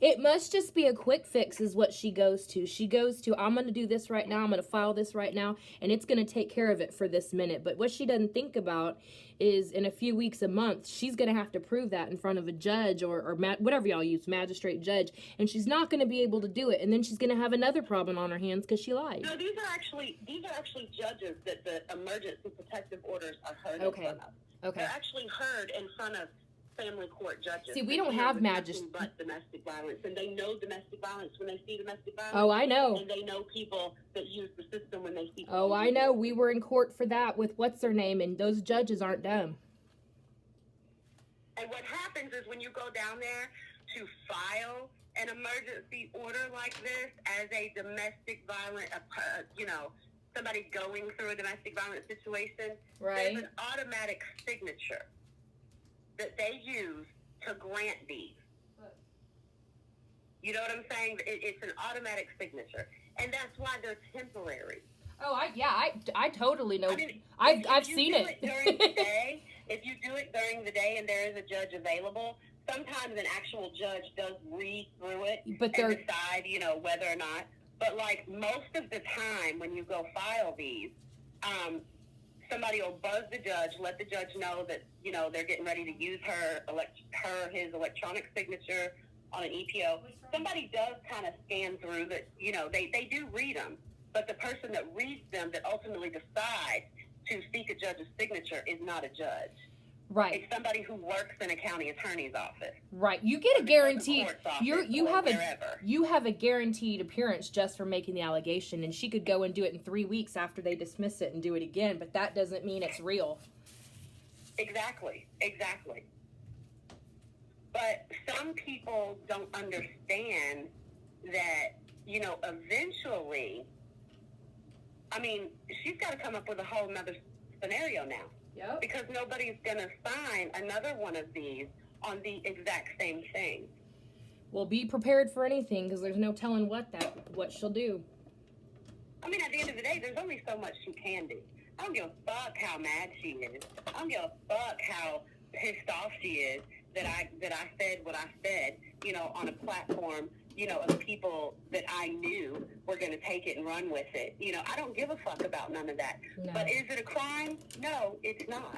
It must just be a quick fix is what she goes to. She goes to, I'm going to do this right now. I'm going to file this right now. And it's going to take care of it for this minute. But what she doesn't think about is in a few weeks, a month, she's going to have to prove that in front of a judge or whatever y'all use, magistrate, judge. And she's not going to be able to do it. And then she's going to have another problem on her hands because she lied. No, these are actually judges that the emergency protective orders are heard Okay. in front of. Okay. They're actually heard in front of family court judges. See, we don't have magistrates. But domestic violence, and they know domestic violence when they see domestic violence. Oh, I know. And they know people that use the system when they see people. Oh, I know. We were in court for that with what's her name, and those judges aren't dumb. And what happens is when you go down there to file an emergency order like this as a domestic violent, somebody going through a domestic violence situation, Right. there's an automatic signature that they use to grant these. You know what I'm saying? It's an automatic signature, and that's why they're temporary. Oh, I totally know. I mean, I've seen it. During the day, if you do it during the day and there is a judge available, sometimes an actual judge does read through it But and decide, whether or not. But like most of the time when you go file these, somebody will buzz the judge, let the judge know that, they're getting ready to use his electronic signature on an EPO. Somebody does kind of scan through that, they do read them, but the person that reads them that ultimately decides to seek a judge's signature is not a judge. Right. It's somebody who works in a county attorney's office. Right. You get a guaranteed. You have a guaranteed appearance just for making the allegation, and she could go and do it in 3 weeks after they dismiss it and do it again. But that doesn't mean it's real. Exactly. But some people don't understand that, eventually. I mean, she's got to come up with a whole nother scenario now. Yep. Because nobody's going to sign another one of these on the exact same thing. Well, be prepared for anything because there's no telling what she'll do. I mean, at the end of the day, there's only so much she can do. I don't give a fuck how mad she is. I don't give a fuck how pissed off she is that I said what I said, on a platform, of people that I knew were going to take it and run with it. I don't give a fuck about none of that. No. But is it a crime? No, it's not.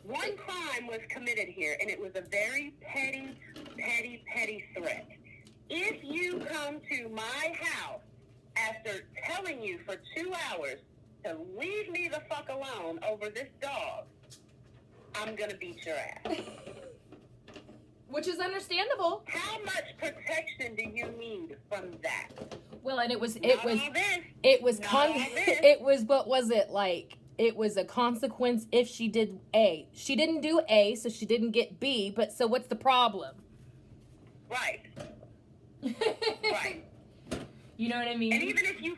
One crime was committed here, and it was a very petty threat. If you come to my house after telling you for 2 hours to leave me the fuck alone over this dog, I'm going to beat your ass. Which is understandable. How much protection do you need from that? Well, and it was what was it like? It was a consequence if she did A. She didn't do A, so she didn't get B, but so what's the problem? Right. Right. You know what I mean? And even if you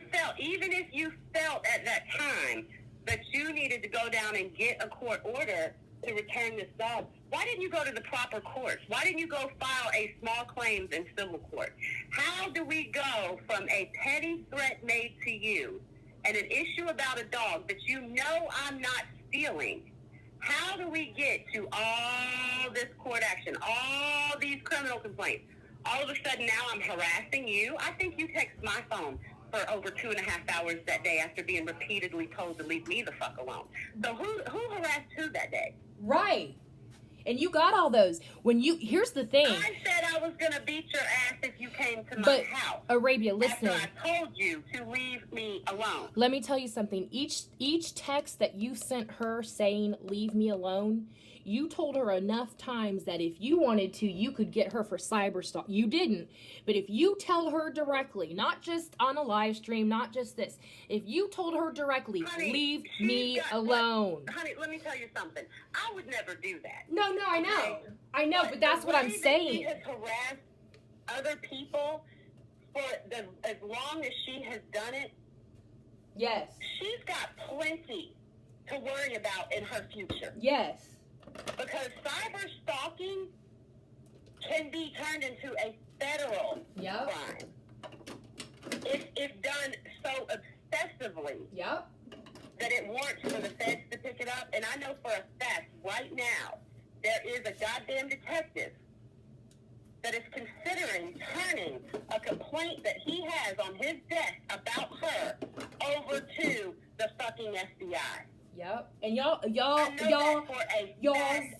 felt at that time that you needed to go down and get a court order to return this dog, why didn't you go to the proper courts? Why didn't you go file a small claims in civil court? How do we go from a petty threat made to you and an issue about a dog that you know I'm not stealing? How do we get to all this court action, all these criminal complaints? All of a sudden now I'm harassing you. I think you text my phone for over 2.5 hours that day after being repeatedly told to leave me the fuck alone. So who harassed who that day? Right. And you got all those. Here's the thing. I said I was going to beat your ass if you came to my but, house. Arabia, listen. After I told you to leave me me alone. Let me tell you something. Each text that you sent her saying, leave me alone, you told her enough times that if you wanted to, you could get her for cyber stalk. You didn't. But if you tell her directly, not just on a live stream, not just this, if you told her directly, Honey, leave me alone. Honey, let me tell you something. I would never do that. No, I know. I know, but that's what I'm saying. She has harassed other people for as long as she has done it. Yes. She's got plenty to worry about in her future. Yes. Because cyber stalking can be turned into a federal crime. If done so obsessively that it warrants for the feds to pick it up. And I know for a fact right now there is a goddamn detective that is considering turning a complaint that he has on his desk about her over to the fucking FBI. Yep. And y'all,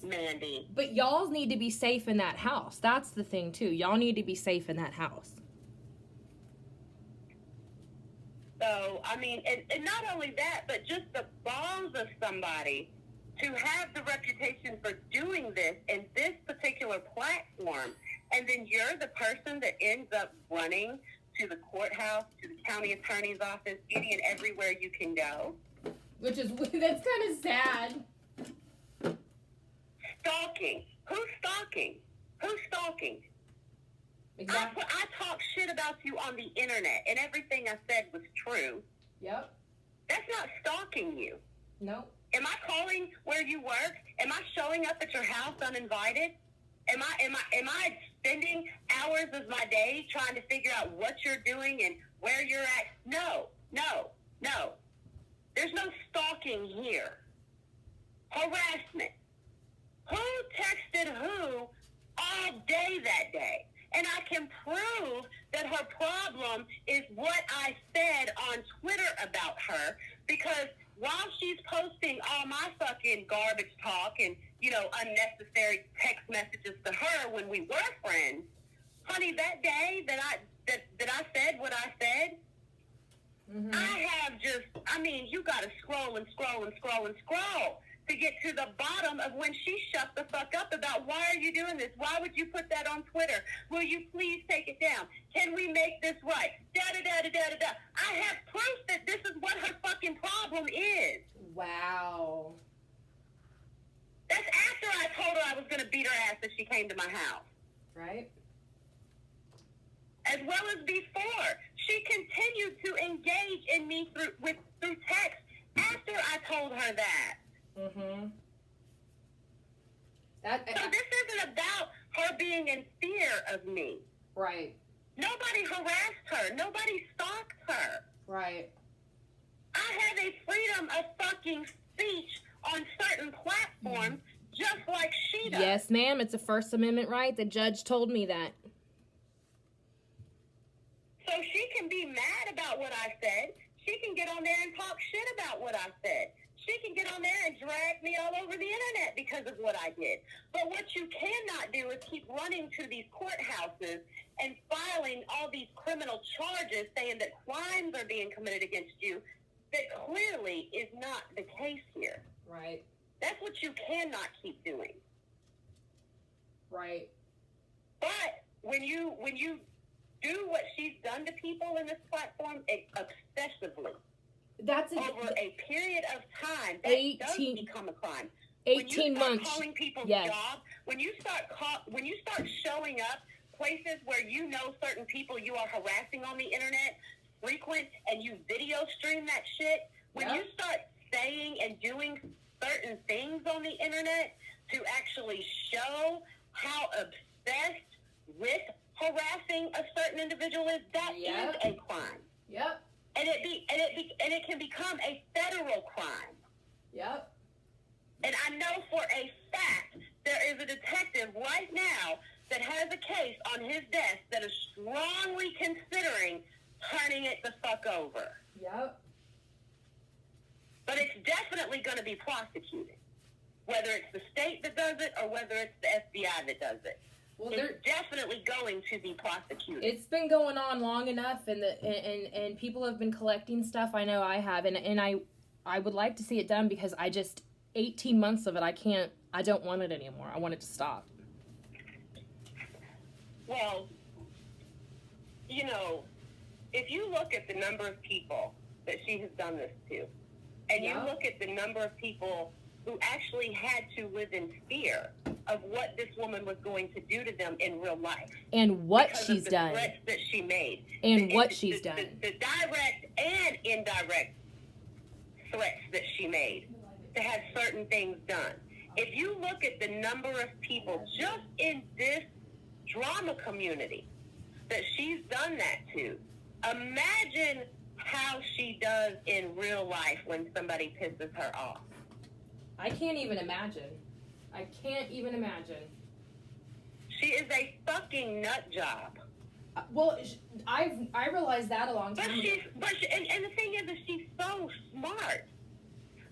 Mandy. But y'all need to be safe in that house. That's the thing too. Y'all need to be safe in that house. So, I mean, and not only that, but just the balls of somebody to have the reputation for doing this in this particular platform, and then you're the person that ends up running to the courthouse, to the county attorney's office, any and everywhere you can go. Which is, that's kind of sad. Stalking. Who's stalking? Who's stalking? Exactly. I talk shit about you on the internet, and everything I said was true. Yep. That's not stalking you. No. Am I calling where you work? Am I showing up at your house uninvited? Am I spending hours of my day trying to figure out what you're doing and where you're at? No. There's no stalking here. Harassment. Who texted who all day that day? And I can prove that her problem is what I said on Twitter about her, because while she's posting all my fucking garbage talk and, unnecessary text messages to her when we were friends, honey, that day that I said what I said, I have you got to scroll to get to the bottom of when she shut the fuck up about, why are you doing this? Why would you put that on Twitter? Will you please take it down? Can we make this right? Da-da-da-da-da-da-da. I have proof that this is what her fucking problem is. Wow. That's after I told her I was going to beat her ass if she came to my house. Right. As well as before. She continued to engage in me through text after I told her that. Mm-hmm. So this isn't about her being in fear of me. Right. Nobody harassed her. Nobody stalked her. Right. I have a freedom of fucking speech on certain platforms, just like she does. Yes, ma'am. It's a First Amendment right. The judge told me that. So she can be mad about what I said. She can get on there and talk shit about what I said. She can get on there and drag me all over the internet because of what I did. But what you cannot do is keep running to these courthouses and filing all these criminal charges saying that crimes are being committed against you that clearly is not the case here. Right. That's what you cannot keep doing. Right. But when you do what she's done to people in this platform obsessively, over a period of time, that does become a crime. 18 months. When you start calling people's jobs, when you start showing up places where you know certain people you are harassing on the internet frequent, and you video stream that shit, when you start saying and doing certain things on the internet to actually show how obsessed with harassing a certain individual is, that is a crime. Yep. And it can become a federal crime. Yep. And I know for a fact there is a detective right now that has a case on his desk that is strongly considering turning it the fuck over. Yep. But it's definitely going to be prosecuted, whether it's the state that does it or whether it's the FBI that does it. Well, it's definitely going to be prosecuted. It's been going on long enough, and people have been collecting stuff. I know I have, and I would like to see it done because 18 months of it, I don't want it anymore. I want it to stop. Well, you know, if you look at the number of people that she has done this to, and you look at the number of people who actually had to live in fear of what this woman was going to do to them in real life. And what she's done. The threats that she made. And what she's done. The direct and indirect threats that she made to have certain things done. If you look at the number of people just in this drama community that she's done that to, imagine how she does in real life when somebody pisses her off. I can't even imagine. She is a fucking nut job. Well, I realized that a long time ago. And the thing is she's so smart.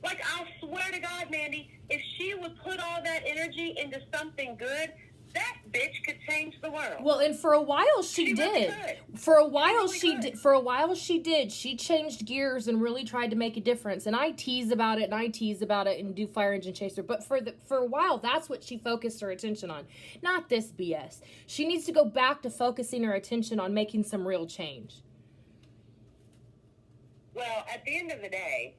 Like, I'll swear to God, Mandy, if she would put all that energy into something good, that bitch could change the world. Well, and for a while she did. Really for a while she did. For a while she did. She changed gears and really tried to make a difference. And I tease about it and do Fire Engine Chaser. But for a while, that's what she focused her attention on. Not this BS. She needs to go back to focusing her attention on making some real change. Well, at the end of the day,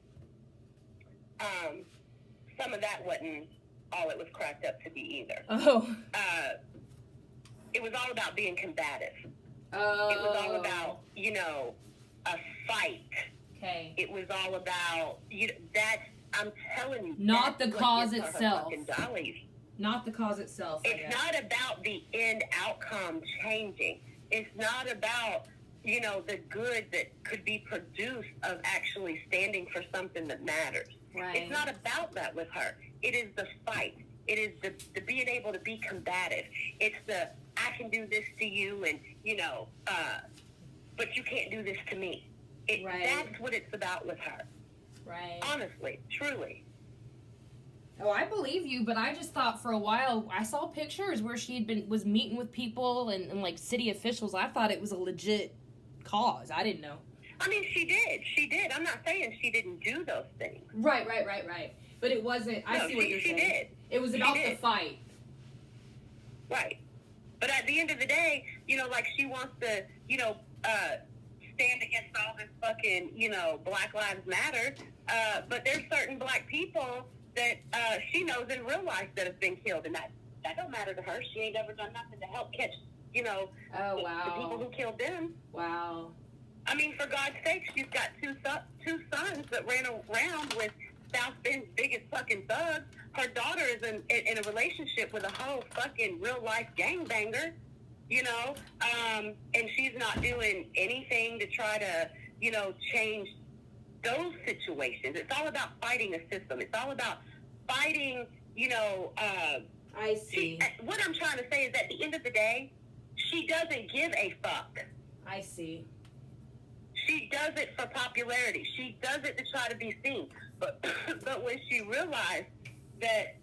some of that wasn't all it was cracked up to be either. Oh. It was all about being combative. Oh. It was all about, a fight. Okay. It was all about, I'm telling you. Not the cause itself. Dollies. Not the cause itself. It's not about the end outcome changing. It's not about, the good that could be produced of actually standing for something that matters. Right. It's not about that with her. It is the fight. It is the being able to be combative. It's the, I can do this to you and, but you can't do this to me. Right. That's what it's about with her. Right. Honestly, truly. Oh, I believe you, but I just thought for a while, I saw pictures where was meeting with people and like city officials. I thought it was a legit cause. I didn't know. I mean, she did. I'm not saying she didn't do those things. Right. But it wasn't, I see what you're saying. She did. It was about the fight. Right. But at the end of the day, like she wants to, stand against all this fucking, Black Lives Matter. But there's certain black people that she knows in real life that have been killed. And that don't matter to her. She ain't ever done nothing to help catch, the people who killed them. Wow. I mean, for God's sake, she's got two sons that ran around with South Bend's biggest fucking thugs. Her daughter is in a relationship with a whole fucking real-life gangbanger, and she's not doing anything to try to, change those situations. It's all about fighting a system. It's all about fighting, I see. What I'm trying to say is at the end of the day, she doesn't give a fuck. I see. She does it for popularity. She does it to try to be seen. But when she realized that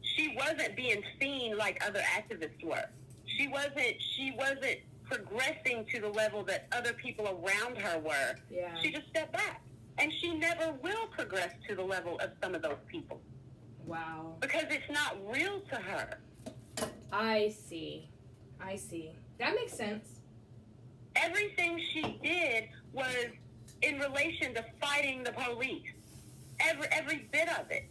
she wasn't being seen like other activists were, she wasn't progressing to the level that other people around her were. Yeah. She just stepped back. And she never will progress to the level of some of those people. Wow. Because it's not real to her. I see. That makes sense. Everything she did was in relation to fighting the police. Every bit of it.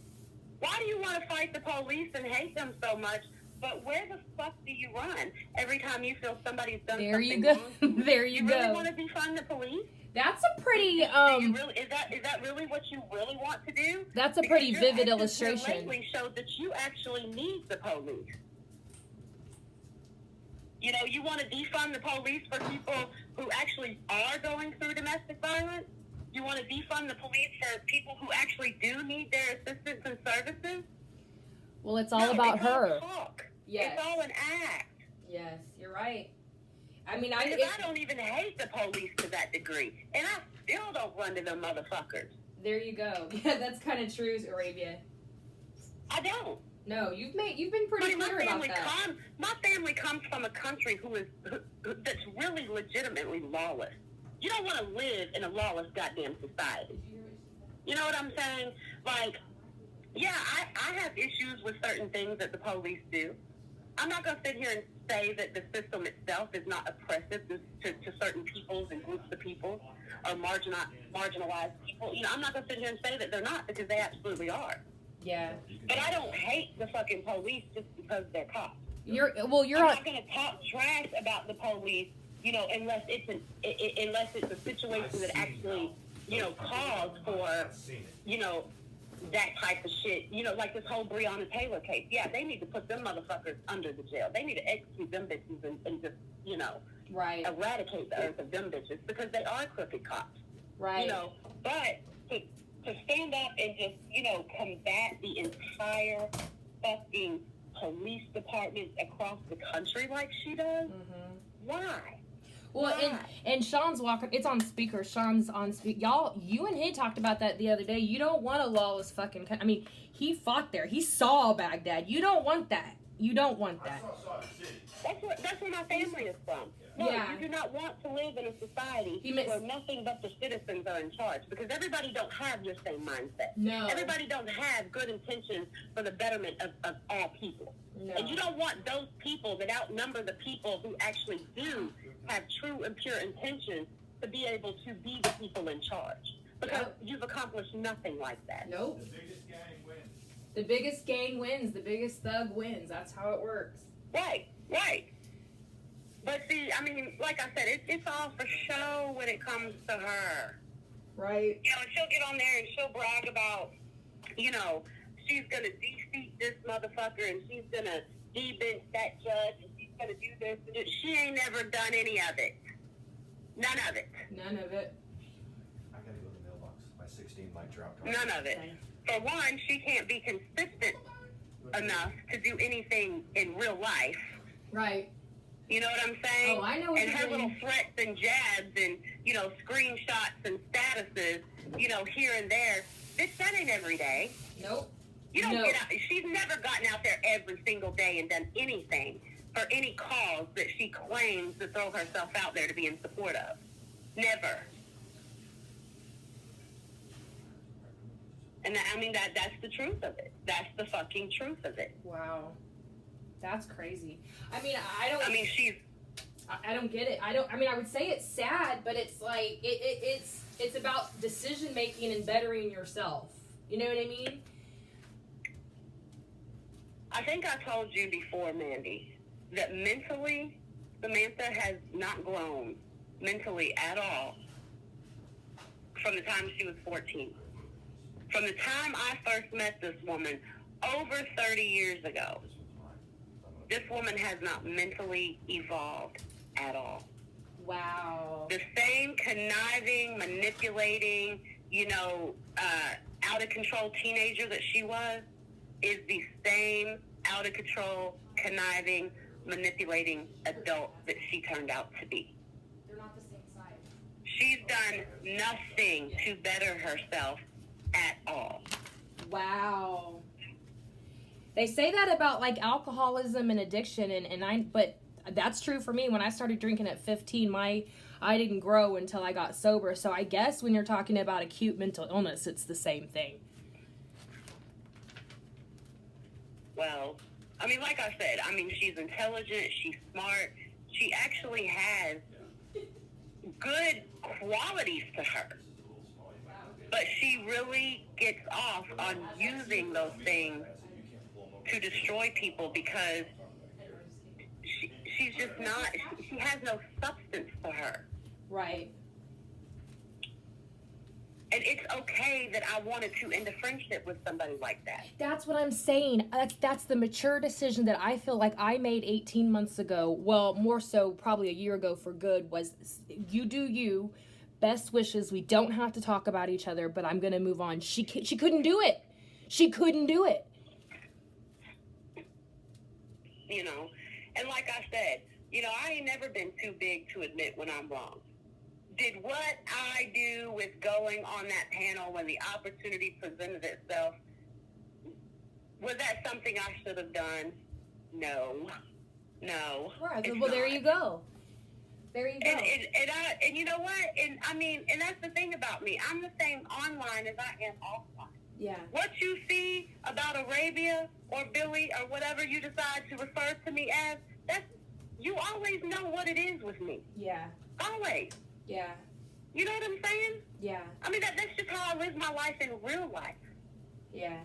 Why do you want to fight the police and hate them so much? But where the fuck do you run every time you feel somebody's done something wrong? There you go. You really want to defund the police? That's a pretty is that really what you really want to do? That's a pretty vivid illustration. Lately showed that you actually need the police. You want to defund the police for people who actually are going through domestic violence? You want to defund the police for people who actually do need their assistance and services? Well, it's all about her. Talk. Yes. It's all an act. Yes, you're right. I mean, I don't even hate the police to that degree. And I still don't run to them motherfuckers. There you go. Yeah, that's kind of true, Arabia. I don't. No, you've been pretty clear about that. My family comes from a country that's really legitimately lawless. You don't want to live in a lawless goddamn society. You know what I'm saying? Like, yeah, I have issues with certain things that the police do. I'm not going to sit here and say that the system itself is not oppressive to certain peoples and groups of people or marginalized people. You know, I'm not going to sit here and say that they're not, because they absolutely are. Yeah. But I don't hate the fucking police just because they're cops. I'm not going to talk trash about the police, you know, unless it's a situation that actually, you know, calls for, you know, that type of shit. You know, like this whole Breonna Taylor case. Yeah, they need to put them motherfuckers under the jail. They need to execute them bitches and just, you know, eradicate the earth of them bitches, because they are crooked cops. Right. You know, but to stand up and just, you know, combat the entire fucking police department across the country like she does, why? Well, and Sean's walking. It's on speaker. Sean's on speaker. Y'all, you and he talked about that the other day. You don't want a lawless fucking. I mean, he fought there. He saw Baghdad. You don't want that. You don't want that. That's where my family is from. No, you do not want to live in a society where nothing but the citizens are in charge, because everybody don't have your same mindset. No. Everybody don't have good intentions for the betterment of all people. No. And you don't want those people that outnumber the people who actually do have true and pure intentions to be able to be the people in charge. Because you've accomplished nothing like that. Nope. The biggest gang wins. The biggest thug wins. That's how it works. Right. But see, I mean, like I said, it's all for show when it comes to her. Right. You know, she'll get on there and she'll brag about, you know, she's going to defeat this motherfucker and she's going to debench that judge and she's going to do this and do. She ain't never done any of it. None of it. None of it. I got to go to the mailbox. My 16 might drop. None of it. For one, she can't be consistent enough to do anything in real life. Right. You know what I'm saying? Oh, I know what and you're her saying. little threats and jabs and, you know, screenshots and statuses, you know, here and there. Bitch, that ain't every day. Nope. You don't get out. She's never gotten out there every single day and done anything for any cause that she claims to throw herself out there to be in support of. Never. And I mean, that's the truth of it. That's the fucking truth of it. Wow. That's crazy. I mean, I don't get it. I would say it's sad, but it's like, it's about decision making and bettering yourself. You know what I mean? I think I told you before, Mandi, that mentally, Samantha has not grown mentally at all from the time she was 14. From the time I first met this woman over 30 years ago, this woman has not mentally evolved at all. Wow. The same conniving, manipulating, you know, out of control teenager that she was is the same out of control, conniving, manipulating adult that she turned out to be. They're not the same size. She's done nothing to better herself at all. Wow. They say that about like alcoholism and addiction, but that's true for me. When I started drinking at 15, I didn't grow until I got sober. So I guess when you're talking about acute mental illness, it's the same thing. Well, I mean, like I said, I mean, she's intelligent, she's smart, she actually has good qualities to her. But she really gets off on using those things to destroy people because she's just not, she has no substance to her. Right. And it's okay that I wanted to end a friendship with somebody like that. That's what I'm saying. That's the mature decision that I feel like I made 18 months ago. Well, more so probably a year ago for good, was you do you. Best wishes. We don't have to talk about each other, but I'm going to move on. She couldn't do it. She couldn't do it. You know, and like I said, you know, I ain't never been too big to admit when I'm wrong. Did what I do with going on that panel when the opportunity presented itself Was that something I should have done? No. Right. It's Well, there not. you go. There you go. And you know what? And I mean, and that's the thing about me. I'm the same online as I am offline. Yeah. What you see about Arabia or Billy or whatever you decide to refer to me as, that's, you always know what it is with me. Yeah. Always. Yeah. You know what I'm saying? Yeah. I mean, that's just how I live my life in real life. Yeah.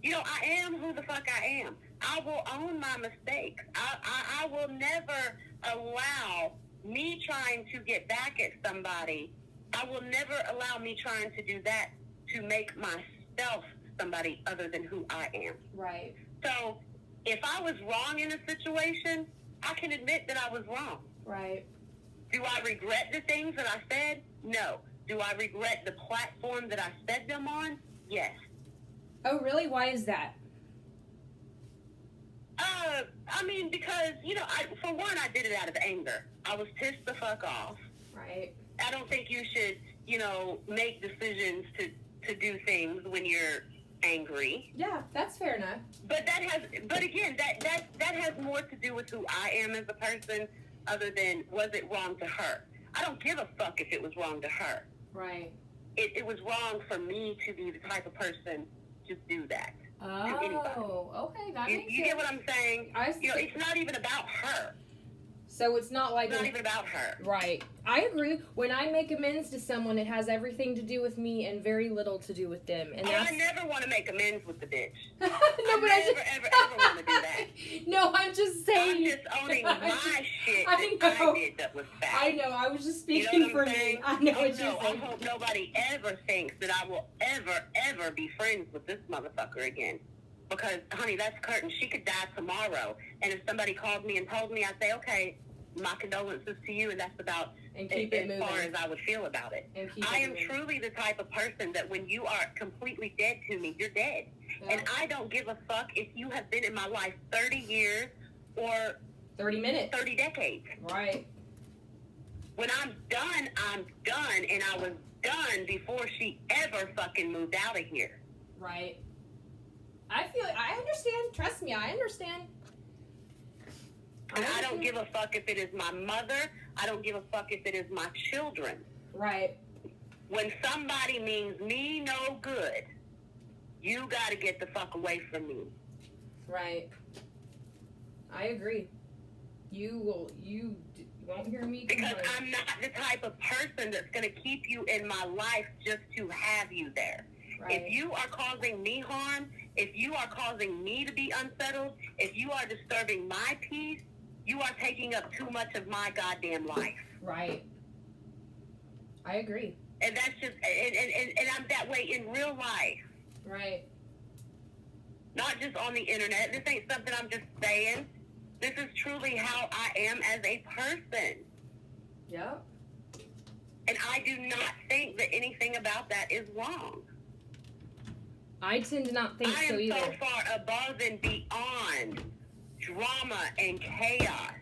You know, I am who the fuck I am. I will own my mistakes. I will never allow me trying to get back at somebody. I will never allow me trying to do that to make myself somebody other than who I am. Right. So if I was wrong in a situation, I can admit that I was wrong. Right. Do I regret the things that I said? No. Do I regret the platform that I said them on? Yes. Oh, really? Why is that? I mean, because, you know, for one, I did it out of anger. I was pissed the fuck off. Right. I don't think you should, you know, make decisions to do things when you're angry. Yeah, that's fair enough. But again, that has more to do with who I am as a person other than was it wrong to her. I don't give a fuck if it was wrong to her. Right. It was wrong for me to be the type of person to do that to anybody. Oh, okay, that makes sense. You get what I'm saying? I see. You know, it's not even about her. So it's not like It's not even about her. Right. I agree. When I make amends to someone, it has everything to do with me and very little to do with them. And I never want to make amends with the bitch. No, I but never, ever want to do that. No, I'm just saying. I'm just owning my shit I that know. I did that was bad. I know. I was just You know speaking what for I'm me. saying? I know Oh, what you're no, I saying. hope nobody ever thinks that I will ever be friends with this motherfucker again. Because, honey, that's curtain. She could die tomorrow. And if somebody called me and told me, I'd say, okay, my condolences to you, and that's about And keep it as far moving. as I would feel about it. And keep I it am moving. truly the type of person that when you are completely dead to me, you're dead. Yeah. And I don't give a fuck if you have been in my life 30 years or 30 minutes. 30 decades. Right. When I'm done, and I was done before she ever fucking moved out of here. Right. I understand. Trust me, I understand. And I don't give a fuck if it is my mother. I don't give a fuck if it is my children. Right. When somebody means me no good, you got to get the fuck away from me. Right. I agree. You won't hear me Because complain. I'm not the type of person that's going to keep you in my life just to have you there. Right. If you are causing me harm, if you are causing me to be unsettled, if you are disturbing my peace, you are taking up too much of my goddamn life. Right. I agree. And that's just, and I'm that way in real life. Right. Not just on the internet. This ain't something I'm just saying. This is truly how I am as a person. Yep. And I do not think that anything about that is wrong. I tend to not think I so am either. so far above and beyond drama and chaos.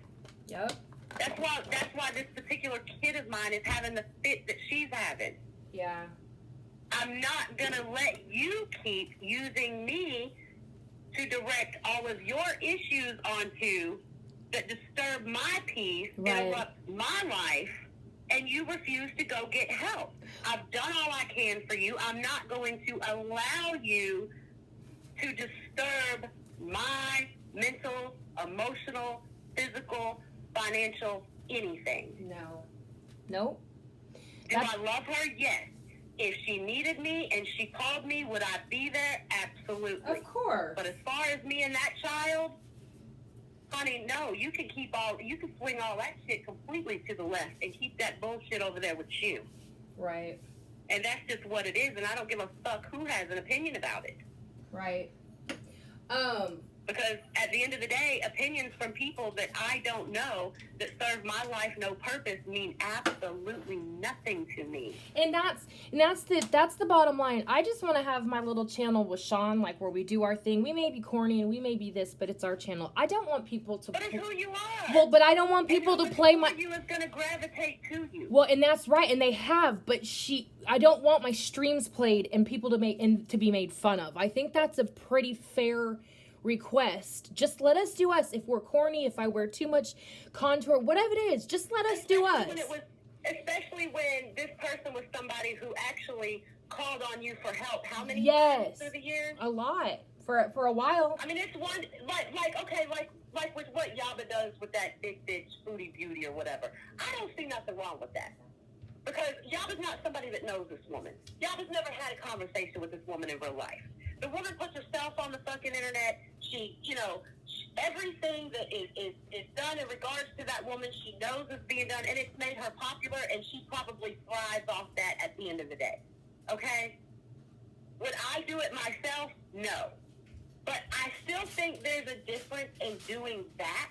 Yep. That's why this particular kid of mine is having the fit that she's having. Yeah. I'm not gonna let you keep using me to direct all of your issues onto that disturb my peace, Right. interrupt my life, and you refuse to go get help. I've done all I can for you. I'm not going to allow you to disturb my mental, emotional, physical, financial, anything. No. Nope. Do I love her? Yes. If she needed me and she called me, would I be there? Absolutely. Of course. But as far as me and that child, honey, no, you can swing all that shit completely to the left and keep that bullshit over there with you. Right. And that's just what it is, and I don't give a fuck who has an opinion about it. Right. Because at the end of the day, opinions from people that I don't know that serve my life no purpose mean absolutely nothing to me. And that's the bottom line. I just want to have my little channel with Sean, like where we do our thing. We may be corny and we may be this, but it's our channel. I don't want people to. But it's who you are. Well, but I don't want people to play my. You is gonna gravitate to you. Well, and that's right, and they have. But I don't want my streams played and people to be made fun of. I think that's a pretty fair request. Just let us do us. If we're corny, if I wear too much contour, whatever it is, just let us do us. Especially when this person was somebody who actually called on you for help. How many times through the years? A lot. For a while. I mean, it's one, like with what Yaba does with that big bitch, Booty Beauty or whatever. I don't see nothing wrong with that. Because Yaba's not somebody that knows this woman. Yaba's never had a conversation with this woman in real life. The woman puts herself on the fucking internet. She, everything that is done in regards to that woman, she knows is being done, and it's made her popular, and she probably thrives off that at the end of the day. Okay? Would I do it myself? No. But I still think there's a difference in doing that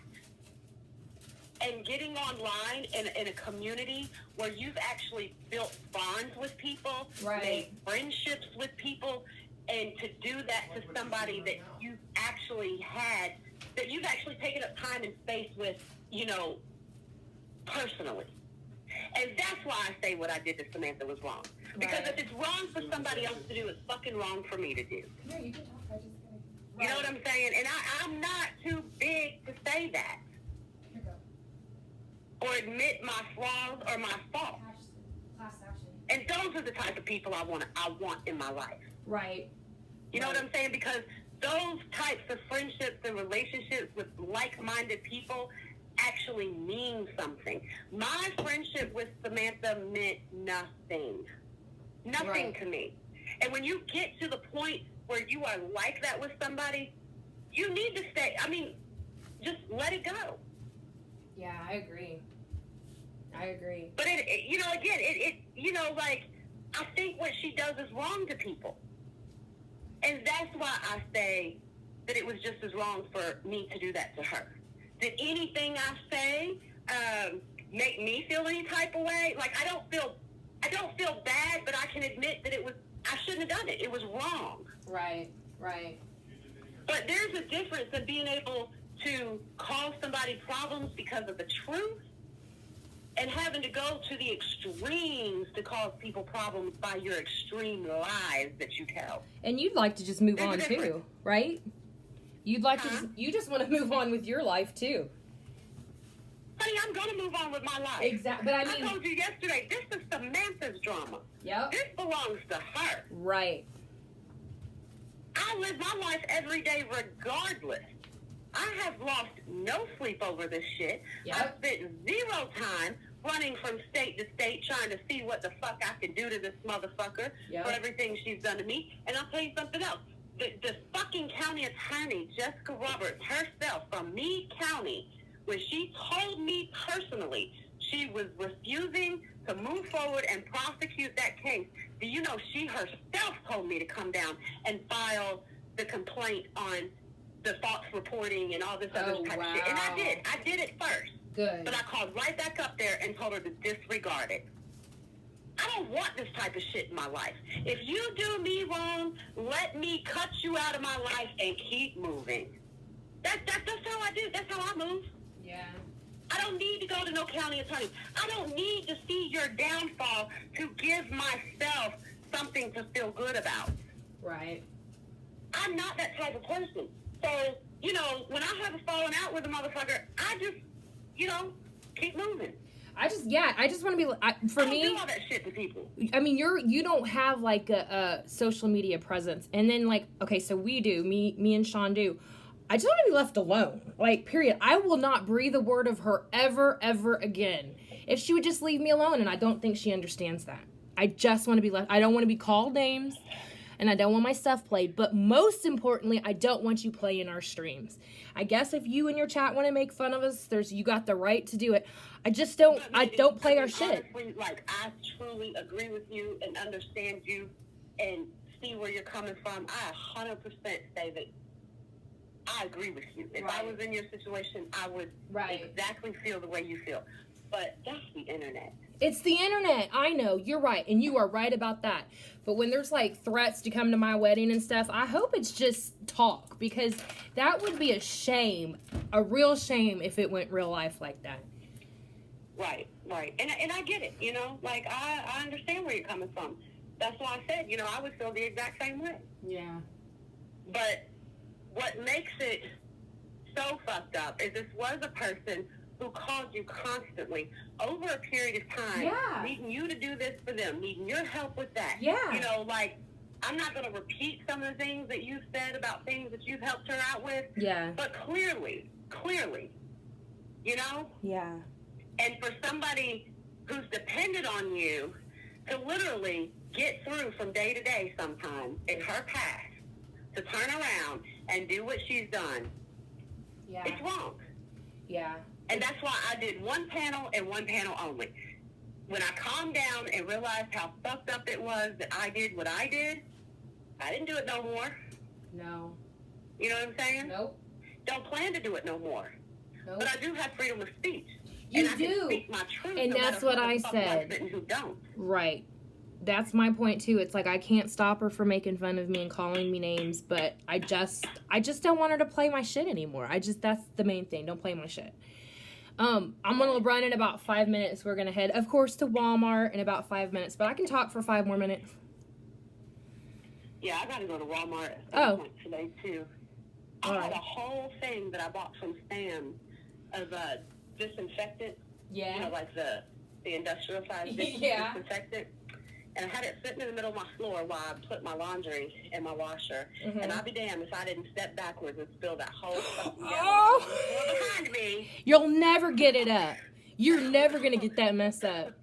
and getting online in a community where you've actually built bonds with people, made friendships with people, and to do that to somebody that you've actually taken up time and space with, personally. And that's why I say what I did to Samantha was wrong. Because if it's wrong for somebody else to do, it's fucking wrong for me to do. No, you can talk. I just You know what I'm saying? And I'm not too big to say that. Or admit my flaws or my faults. And those are the type of people I want in my life. Right. You know what I'm saying? Because those types of friendships and relationships with like-minded people actually mean something. My friendship with Samantha meant nothing. Nothing to me. And when you get to the point where you are like that with somebody, you need to stay. I mean, just let it go. Yeah, I agree. But I think what she does is wrong to people. And that's why I say that it was just as wrong for me to do that to her. Did anything I say make me feel any type of way? Like, I don't feel bad, but I can admit that I shouldn't have done it. It was wrong. Right. But there's a difference in being able to cause somebody problems because of the truth and having to go to the extremes to cause people problems by your extreme lies that you tell. And you'd like to just move on too, right? You'd like to you just want to move on with your life too. Honey, I'm going to move on with my life. Exactly. But I told you yesterday, this is Samantha's drama. Yep. This belongs to her. Right. I live my life every day regardless. I have lost no sleep over this shit. Yep. I've spent zero time running from state to state trying to see what the fuck I can do to this motherfucker for everything she's done to me. And I'll tell you something else. The fucking county attorney, Jessica Roberts, herself from Meade County, when she told me personally she was refusing to move forward and prosecute that case, do you know she herself told me to come down and file the complaint on the false reporting and all this other type of shit. And I did. I did it first. Good. But I called right back up there and told her to disregard it. I don't want this type of shit in my life. If you do me wrong, let me cut you out of my life and keep moving. That's how I do. That's how I move. Yeah. I don't need to go to no county attorney. I don't need to see your downfall to give myself something to feel good about. Right. I'm not that type of person. So, when I have a falling out with a motherfucker, I just, keep moving. I just want to be, I don't do all that shit to people. I mean, you don't have like a social media presence. And then so we do, me and Sean do. I just want to be left alone. Period. I will not breathe a word of her ever, ever again. If she would just leave me alone, and I don't think she understands that. I just want to be left. I don't want to be called names. And I don't want my stuff played. But most importantly, I don't want you playing our streams. I guess if you and your chat want to make fun of us, you got the right to do it. I just don't, play our shit. Honestly, I truly agree with you and understand you and see where you're coming from. I 100% say that I agree with you. If Right. I was in your situation, I would Right. exactly feel the way you feel. But that's the internet. It's the internet. I know. You're right. And you are right about that. But when there's like threats to come to my wedding and stuff, I hope it's just talk, because that would be a shame, a real shame if it went real life like that. Right. And I get it, you know? Like, I understand where you're coming from. That's why I said, you know, I would feel the exact same way. Yeah. But what makes it so fucked up is this was a person who called you constantly over a period of time, Yeah. needing you to do this for them, needing your help with that. Yeah. You know, like, I'm not going to repeat some of the things that you've said about things that you've helped her out with. Yeah. But clearly, you know? Yeah. And for somebody who's depended on you to literally get through from day to day sometimes in her past, to turn around and do what she's done, Yeah. it's wrong. Yeah. And that's why I did one panel and one panel only. When I calmed down and realized how fucked up it was that I did what I did, I didn't do it no more. No. You know what I'm saying? Nope. Don't plan to do it no more. Nope. But I do have freedom of speech. You and I do. can speak my truth, And no that's matter what who the I fuck said. wants it and who don't. Right. That's my point too. It's like I can't stop her from making fun of me and calling me names, but I just don't want her to play my shit anymore. That's the main thing. Don't play my shit. I'm gonna run in about 5 minutes. We're gonna head, of course, to Walmart in about 5 minutes, but I can talk for 5 more minutes. Yeah, I gotta go to Walmart at Oh. some point today too. I All had right. a whole thing that I bought from Sam of disinfectant. You know, like the industrial size Yeah. disinfectant. And I had it sitting in the middle of my floor while I put my laundry in my washer. Mhm. And I'll be damned if I didn't step backwards and spill that whole fucking gallon Oh. on the floor behind me. You'll never get it up. You're never gonna get that mess up.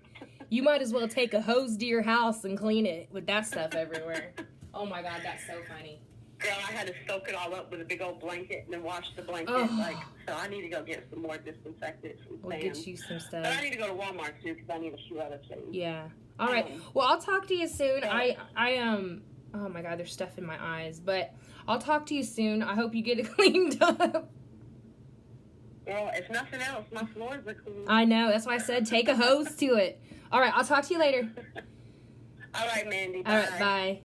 You might as well take a hose to your house and clean it with that stuff everywhere. Oh my God, that's so funny. Girl, I had to soak it all up with a big old blanket and then wash the blanket. Oh. So I need to go get some more disinfectant from We'll Sam. get you some But I stuff. need to go to Walmart too because I need a few other things. Yeah. All right. Well, I'll talk to you soon. I oh my God, there's stuff in my eyes, but I'll talk to you soon. I hope you get it cleaned up. Well, if nothing else, my floors are clean. I know. That's why I said take a hose to it. All right. I'll talk to you later. All right, Mandy. Bye. All right. Bye.